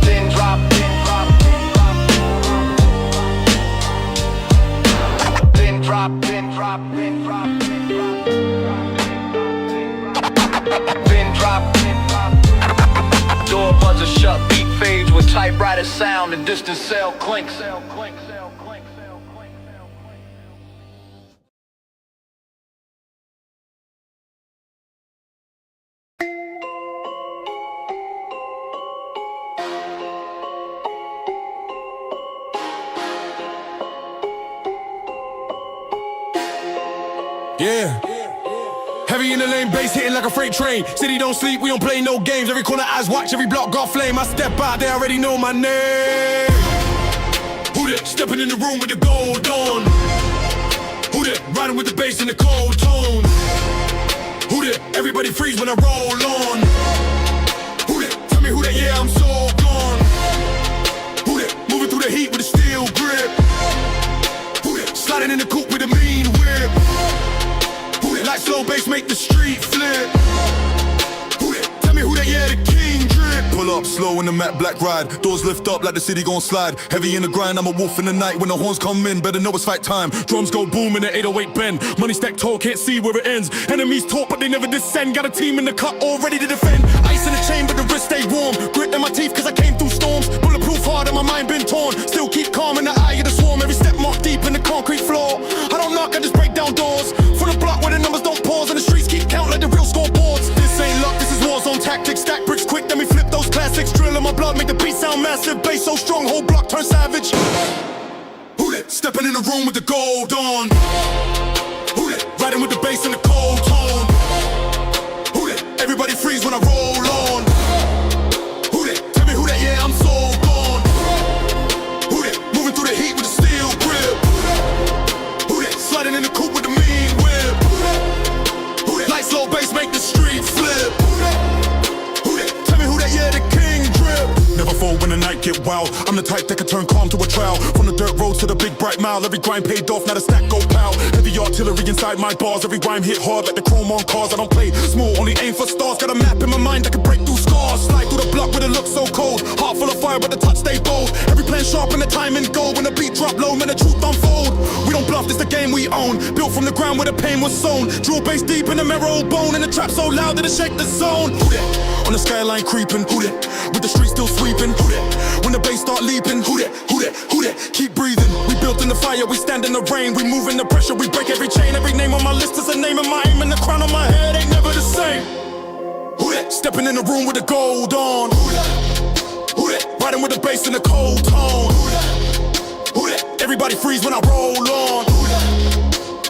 Pin drop. Pin drop. Pin drop. Pin drop. Pin drop. Pin drop. Door buzzer shut, beat fades with typewriter sound and distant cell clinks. Yeah. Heavy in the lane, bass hitting like a freight train. City don't sleep, we don't play no games. Every corner eyes watch, every block got flame. I step out, they already know my name. Who that? Stepping in the room with the gold on. Who that? Riding with the bass in the cold tone. Who that? Everybody freeze when I roll on. Who that? Tell me who that? Yeah, I'm so gone. Who that? Moving through the heat with a steel grip. Who that? Sliding in the coupe with a mean whip. Like slow bass make the street flip. Who that? Tell me who that? Yeah, the king drip. Pull up slow in the matte black ride. Doors lift up like the city gon' slide. Heavy in the grind, I'm a wolf in the night. When the horns come in, better know it's fight time. Drums go boom in the 808 bend. Money stack tall, can't see where it ends. Enemies talk but they never descend. Got a team in the cut all ready to defend. Ice in the chain but the wrist stay warm. Grit in my teeth cause I came through storms. Bulletproof hard and my mind been torn. Still keep calm in the eye of the swarm. Every step marked deep in the concrete floor. I don't knock, I just break down doors. Full of block where the numbers don't pause. And the streets keep count like the real scoreboards. This ain't luck, this is war zone tactics. Stack bricks quick, then we flip those classics. Drill in my blood, make the beat sound massive. Bass so strong, whole block turn savage. Who that? Stepping in the room with the gold on. Who that? Riding with the bass in the cold tone. Who that? Everybody freeze when I roll on. Who that? Tell me who that? Yeah, I'm so gone. Who that? Moving through the heat with a steel grip. Who that? Sliding in the coupe with the mean whip. Who that? Like slow bass make the street flip. Who that? Tell me who that? Yeah, the king drip. Never fall when the night get wild. I'm the type that can turn calm to a trial. From the dirt roads to the big bright mile. Every grind paid off, now the stack go pow. Heavy artillery inside my bars. Every rhyme hit hard like the chrome on cars. I don't play small, only aim for stars. Got a map in my mind that can break through scars. Slide through the block with it look so cold. Heart full of fire but the touch stay bold. Every plan sharp and the timing gold. When the beat drop low, man the truth unfold. We don't bluff, this the game we own. Built from the ground where the pain was sown. Drill bass deep in the marrow bone. And the trap so loud that it shake the zone. Who that? On the skyline creeping. Who that? With the streets still sweeping. Who that? When the bass start leaping. Who that? Who that? Who that? Keep breathing. We built in the fire, we stand in the rain. We move in the pressure, we break every chain. Every name on my list is a name in my aim. And the crown on my head ain't never the same. Who that? Stepping in the room with the gold on. Who that? Who that? Riding with the bass in the cold tone. Who that? Who that? Everybody freeze when I roll on. Who that?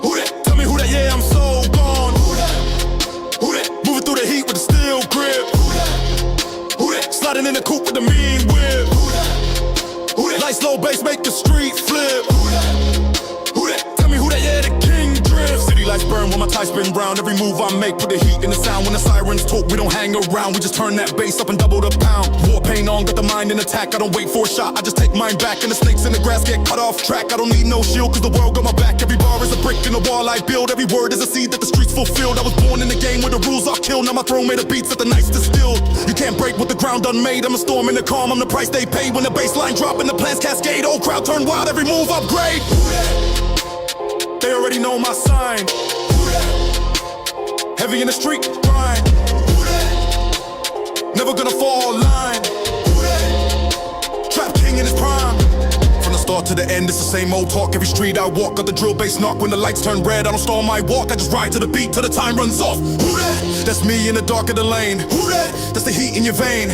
Who that? Tell me who that? Yeah, I'm so gone. Who that? Who that? Moving through the heat with a steel grip. Who that? Who that? Sliding in the coupe with the mean whip. Who that? Who that? Like slow bass make the street flip. Who that? Who that? Tell me who that? Yeah, the king drip. City lights burn when my tie spin round. Every move I make, put the heat in the sound. When the sirens talk, we don't hang around. We just turn that bass up and double the pound. War paint on, got the mind in attack. I don't wait for a shot, I just take mine back. And the snakes in the grass get cut off track. I don't need no shield, cause the world got my back. Every bar is a brick in the wall I build. Every word is a seed that the streets fulfilled. I was born in the game where the rules are killed. Now my throne made of beats that the nights distilled. You can't break what the ground done made. I'm a storm in the calm, I'm the price they pay. When the baseline drop and the plans cascade, old crowd turn wild, every move upgrade. They already know my sign. Heavy in the street, grind. Never gonna fall line. Trap king in his prime. From the start to the end, it's the same old talk. Every street I walk, got the drill bass knock. When the lights turn red, I don't stall my walk. I just ride to the beat till the time runs off. That's me in the dark of the lane. That's the heat in your vein.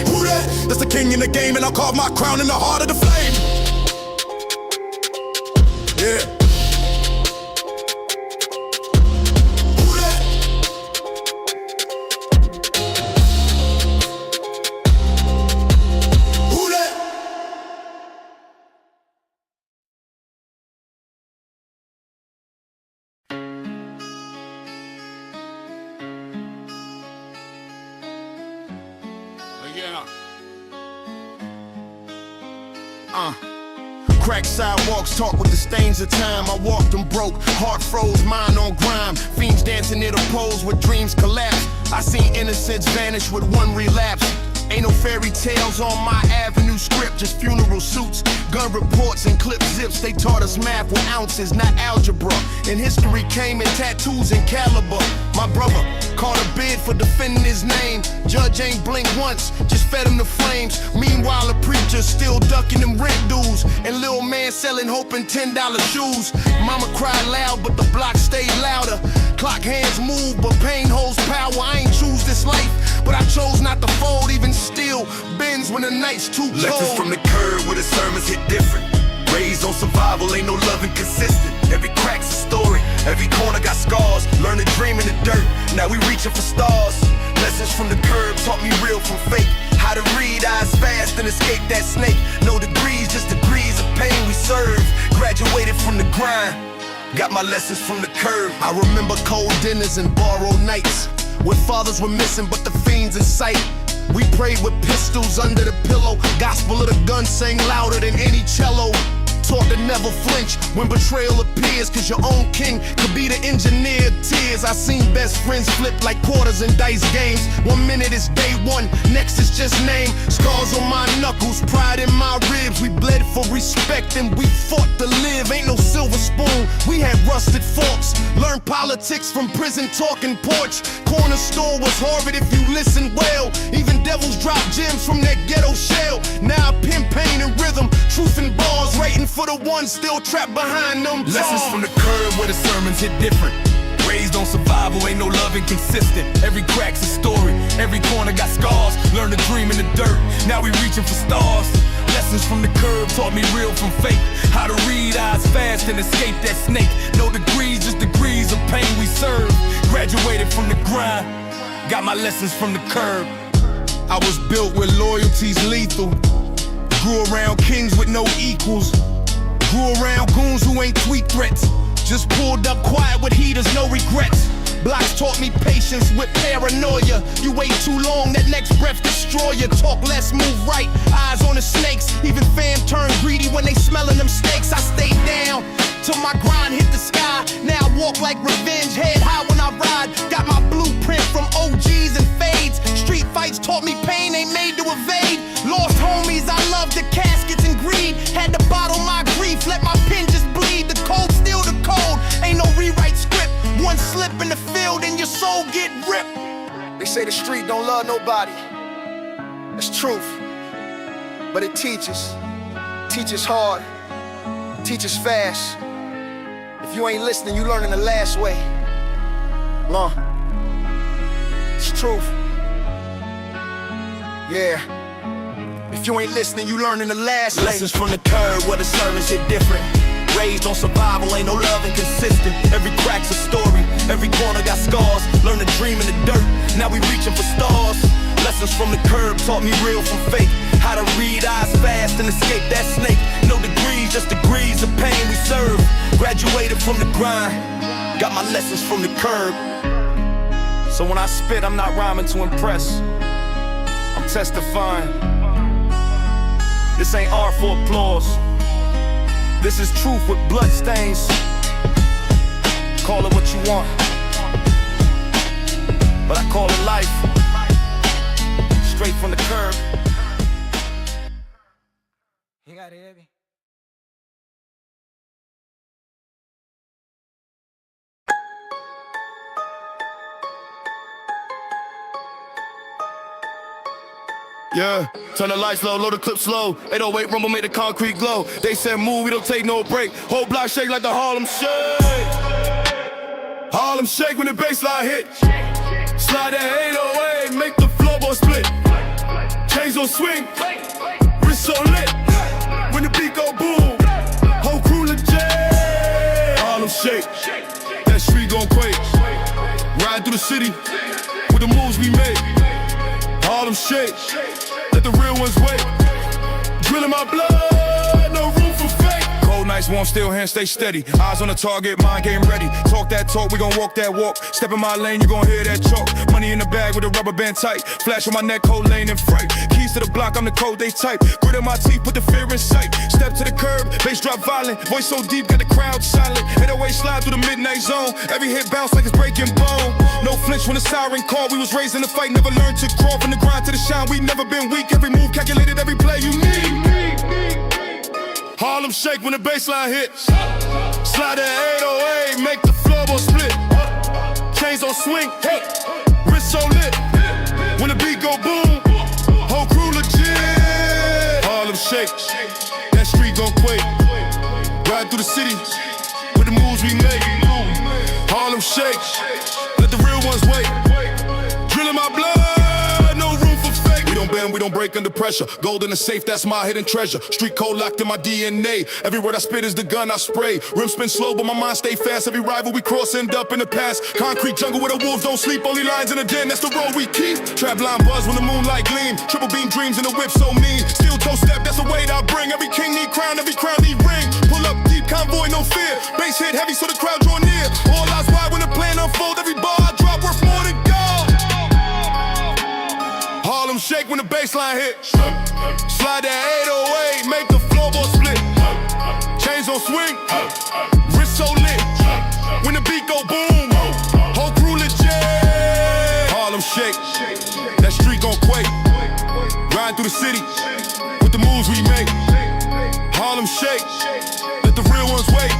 That's the king in the game, and I'll carve my crown in the heart of the flame. Yeah. Crack sidewalks, talk with the stains of time. I walked and broke, heart froze, mind on grime. Fiends dancing near the poles where dreams collapse. I seen innocence vanish with one relapse. Ain't no fairy tales on my avenue script, just funeral suits, gun reports and clip zips. They taught us math with ounces, not algebra. And history came in tattoos and caliber. My brother caught a bid for defending his name. Judge ain't blink once, just fed him the flames. Meanwhile, the preacher still ducking them rent dues. And little man selling hoping $10 shoes. Mama cried loud, but the block stayed louder. Clock hands move, but pain holds power. I ain't choose this life, but I chose not to fold. Even still, bends when the night's too cold. Lessons from the curb where the sermons hit different. Raised on survival, ain't no loving consistent. Every crack's a story, every corner got scars. Learn to dream in the dirt, now we reaching for stars. Lessons from the curb taught me real from fake. How to read eyes fast and escape that snake. No degrees, just degrees of pain we serve. Graduated from the grind, got my lessons from the curb. I remember cold dinners and borrowed nights where fathers were missing but the fiends in sight. We prayed with pistols under the pillow. Gospel of the gun sang louder than any cello. Taught to never flinch when betrayal appears, cause your own king could be the engineer of tears. I seen best friends flip like quarters in dice games. 1 minute is day one, next is just name. Scars on my knuckles, pride in my ribs. We bled for respect and we fought to live. Ain't no silver spoon, we had rusted forks. Learned politics from prison talking porch. Corner store was Harvard if you listen well. Even devils drop gems from that ghetto shell. Now I pin pain and rhythm, truth and bars, waiting for the ones still trapped behind them bars. Lessons from the curb where the sermons hit different. Raised on survival, ain't no loving consistent. Every crack's a story, every corner got scars. Learn to dream in the dirt, now we reaching for stars. Lessons from the curb taught me real from fake. How to read eyes fast and escape that snake. No degrees, just degrees of pain we serve. Graduated from the grind, got my lessons from the curb. I was built with loyalties lethal. Grew around kings with no equals. Grew around goons who ain't tweet threats. Just pulled up quiet with heaters, no regrets. Blocks taught me patience with paranoia. You wait too long, that next breath destroy you. Talk less, move right, eyes on the snakes. Even fam turn greedy when they smellin' them snakes. I stay down till my grind hit the sky. Now I walk like revenge, head high when I ride. Got my blueprint from OGs and fades. Street fights taught me pain ain't made to evade. Lost homies, I love the caskets and greed. Had to bottle my grief, let my pen just bleed. The cold still the cold, ain't no rewrite script. One slip in the field and your soul get ripped. They say the street don't love nobody. That's truth, but it teaches. Teaches hard, teaches fast. If you ain't listening, you learning the last way. It's truth. Yeah. If you ain't listening, you learning the last way. Lessons from the curb where the sermons hit different. Raised on survival, ain't no loving consistent. Every crack's a story, every corner got scars. Learn to dream in the dirt, now we reaching for stars. Lessons from the curb taught me real from fake. How to read eyes fast and escape that snake. No degrees, just degrees of pain we serve. Graduated from the grind, Got my lessons from the curb. So when I spit, I'm not rhyming to impress. I'm testifying. This ain't art for applause. This is truth with blood stains. Call it what you want, but I call it life. Straight from the curb. You got it, baby. Yeah, turn the lights low, load the clip slow. 808 rumble, make the concrete glow. They said move, we don't take no break. Whole block shake like the Harlem Shake. Harlem Shake when the bassline hit. Slide that 808, make the floorboard split. Chains on swing, wrist so lit. When the beat go boom, whole crew legit. Harlem Shake, that street gon' quake. Ride through the city with the moves we make. Harlem Shake, let the real ones wait. Drilling my blood, no room for fake. Cold nights, warm, still hands stay steady. Eyes on the target, mind game ready. Talk that talk, we gon' walk that walk. Step in my lane, you gon' hear that chalk. Money in the bag with a rubber band tight. Flash on my neck, cold lane and freight. Keys to the block, I'm the code they type. Grit in my teeth, put the fear in sight. Step to the curb, bass drop violent. Voice so deep, got the crowd silent. 808 slide through the midnight zone. Every hit bounce like it's breaking bone. No flinch when the siren call. We was raised in the fight, never learned to crawl. From the grind to the shine, we never been weak. Every move calculated, every play you need. Harlem Shake when the bassline hits. Slide that 808, make the floorboard split. Chains on swing, hey, wrist so lit. When the beat go boom, whole crew legit. Harlem Shake, that street gon' quake. Ride through the city with the moves we make. Harlem Shake, let the real ones wait. Drilling my blood, no room for fake. We don't bend, we don't break under pressure. Gold in the safe, that's my hidden treasure. Street code locked in my DNA. Every word I spit is the gun I spray. Rim spin slow, but my mind stay fast. Every rival we cross end up in the past. Concrete jungle where the wolves don't sleep. Only lions in the den, that's the road we keep. Trap line buzz when the moonlight gleam. Triple beam dreams in the whip so mean. Steel toe step, that's the weight I bring. Every king need crown, every crown need ring. Pull up deep, convoy, no fear. Bass hit heavy so the crowd draw near. All eyes wide when the plan unfold. Every bar I drop worth more than gold. Harlem Shake when the bassline hit. Slide that 808, make the floorboard split. Chains on swing, wrist so lit. When the beat go boom, whole crew legit. Harlem Shake, that street gon' quake. Ride through the city with the moves we make. Harlem Shake, let the real ones wait.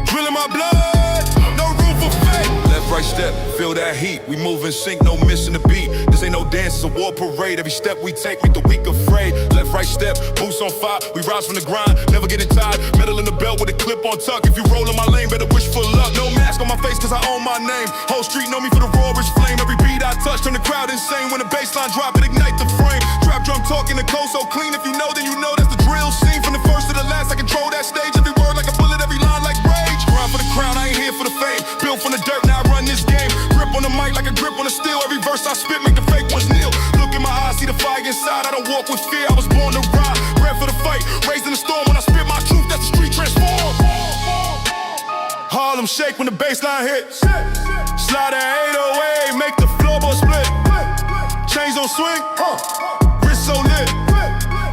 Drilling my blood, no room for fake. Left, right step, feel that heat. We move in sync, no missing the beat. This ain't no dance, it's a war parade. Every step we take, make the weak afraid. Left, right step, boots on fire. We rise from the grind, never getting tired. Metal in the belt with a clip on tuck. If you roll in my lane, better wish for luck. No mask on my face, cause I own my name. Whole street know me for the roarish flame. Every beat I touch, turn the crowd insane. When the bassline drop, it ignite the frame. Trap drum talking the code so clean. If you know, then you know that's the drill scene. From the first to the last, I control that stage. Every word like a bullet, every line like rage. Grind for the crown, I ain't here for the fame. Built from the dirt, now I run this game. Grip on the mic like a grip on the steel. Every verse I spit make the fake ones kneel. Look in my eyes, see the fire inside. I don't walk with fear, I was born to ride. Bred for the fight, raised in the storm. When I spit my truth, that's the street transform. Harlem Shake when the bassline hits. Slide that 808, make the floorboard split. Chains on swing, wrist so lit.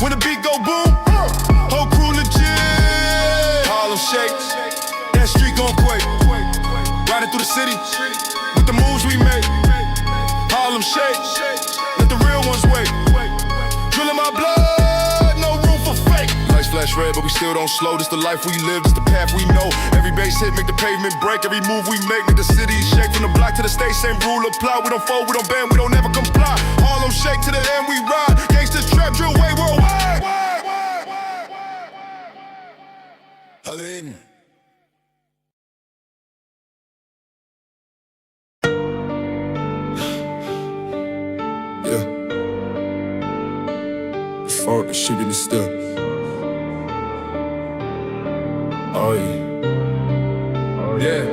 When the beat go boom, whole crew legit. Harlem Shake, that street gon' quake. Riding through the city with the moves we make. Harlem Shake, let the real ones wait. Drilling my blood, no room for fake. Lights flash red, but we still don't slow. This the life we live, this the path we know. Every bass hit make the pavement break. Every move we make the city shake. From the block to the stage, same rule apply. We don't fold, we don't bend, we don't never comply. Harlem Shake to the end we ride. Gangsters trap, drill way worldwide. Yeah. Fuck the shit in the stuff. Oh yeah. Yeah.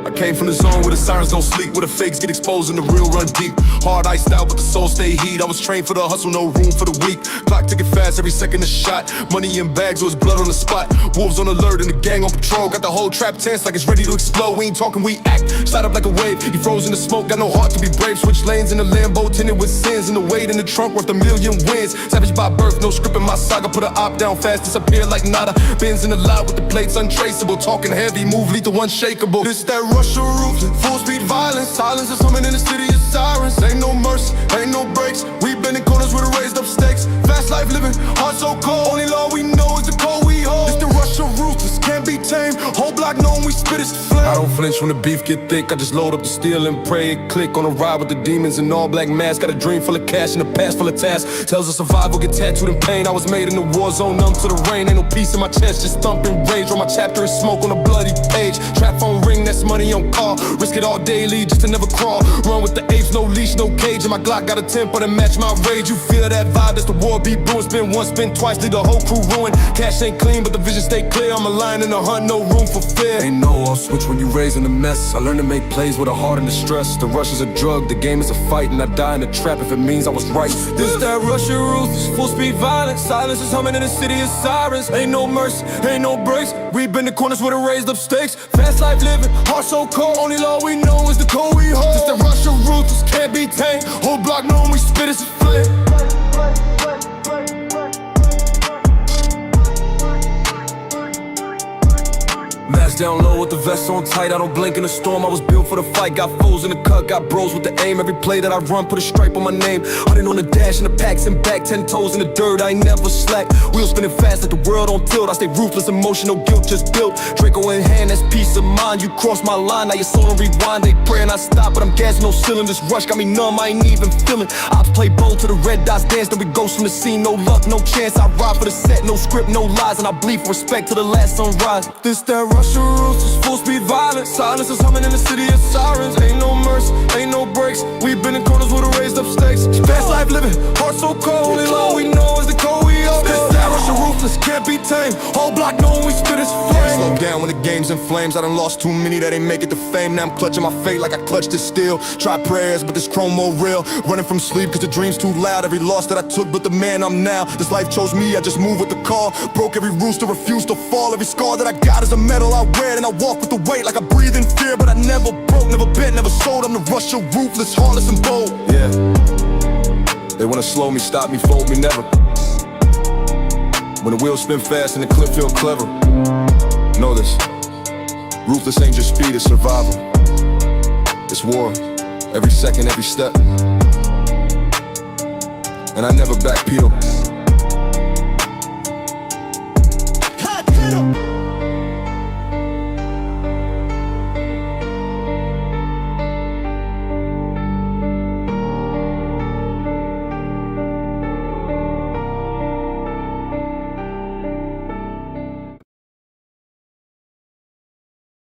I came from the zone where the sirens don't sleep, where the fakes get exposed and the real run deep. Hard iced out, but the soul stay heat. I was trained for the hustle, no room for the weak. Clock ticking fast, every second a shot. Money in bags, or it's blood on the spot. Wolves on alert and the gang on patrol. Got the whole trap tense like it's ready to explode. We ain't talking, we act. Slide up like a wave. He froze in the smoke, got no heart to be brave. Switch lanes in the Lambo, tinted with sins. And the weight in the trunk worth a million wins. Savage by birth, no script in my saga. Put a op down fast, disappear like nada. Benz in the lot with the plates untraceable. Talking heavy, move lethal, unshakable. This that Russia roof, full speed violence. Silence is humming in the city of sirens. Ain't no mercy, ain't no breaks. We been in corners with a raised up stakes. Fast life living, heart so cold. Only law we know is the code we hold. This the Russia ruthless, can't be tamed. Whole block knowing we spit is flame. I don't flinch when the beef get thick. I just load up the steel and pray it click. On a ride with the demons in all black masks. Got a dream full of cash and a past full of tasks. Tells us survival get tattooed in pain. I was made in the war zone, numb to the rain. Ain't no peace in my chest, just thumping rage. Wrote my chapter in smoke on a bloody page. Trap phone ring, that's money on call. Risk it all daily just to never crawl. Run with the apes, no leash, no cage. And my Glock got a temper to match my rage. You feel that vibe, that's the war be brewing. Spin once, spin twice, leave the whole crew ruined. Cash ain't clean, but the vision stay clear. I'm a lion in the hunt, no room for fear. Ain't no off switch when you raising a mess. I learned to make plays with a heart and the stress. The rush is a drug, the game is a fight. And I die in the trap if it means I was right. This that Russia ruthless, full speed violence. Silence is humming in the city of sirens. Ain't no mercy, ain't no breaks. We been in corners with a raised up stakes. Fast life living, heart so cold. Only law we know is the code we hold. This that Russia ruthless, can't be tamed. Whole block knowing we spit is a flame. Mask down low with the vest on tight. I don't blink in the storm, I was built for the fight. Got foes in the cut, got bros with the aim. Every play that I run, put a stripe on my name. Hunting on the dash and the packs and back. 10 toes in the dirt, I ain't never slack. Wheels spinning fast like the world on tilt. I stay ruthless, emotional guilt just built. Draco in hand, that's peace of mind. You cross my line, now your soul on rewind. They pray and I stop, but I'm gassing no ceiling. This rush got me numb, I ain't even feeling. Ops play bold to the red dots dance. Then we ghost from the scene, no luck, no chance. I ride for the set, no script, no lies. And I bleed for respect to the last sunrise. This that Russia ruthless, full speed violence. Silence is humming in the city of sirens. Ain't no mercy, ain't no breaks. We been in corners with a raised up stakes. Fast life living, heart so cold. Only law we know is the code we hold. This that Russia ruthless, can't be tamed. Whole block knowing we spit is flame. Slow down when the game's in flames. I done lost too many that ain't make it to fame. Now I'm clutching my fate like I clutched it still. Try prayers, but this chrome more real. Running from sleep cause the dream's too loud. Every loss that I took, but the man I'm now. This life chose me, I just move with the call. Broke every rooster, refused to fall. Every scar that I got is a medal I wear. And I walk with the weight like I breathe in fear. But I never broke, never bent, never sold. I'm the Russia ruthless, heartless and bold. Yeah. They wanna slow me, stop me, fold me, never. When the wheels spin fast and the clip feel clever. Know this, ruthless ain't just speed, it's survival. It's war, every second, every step. And I never backpedal.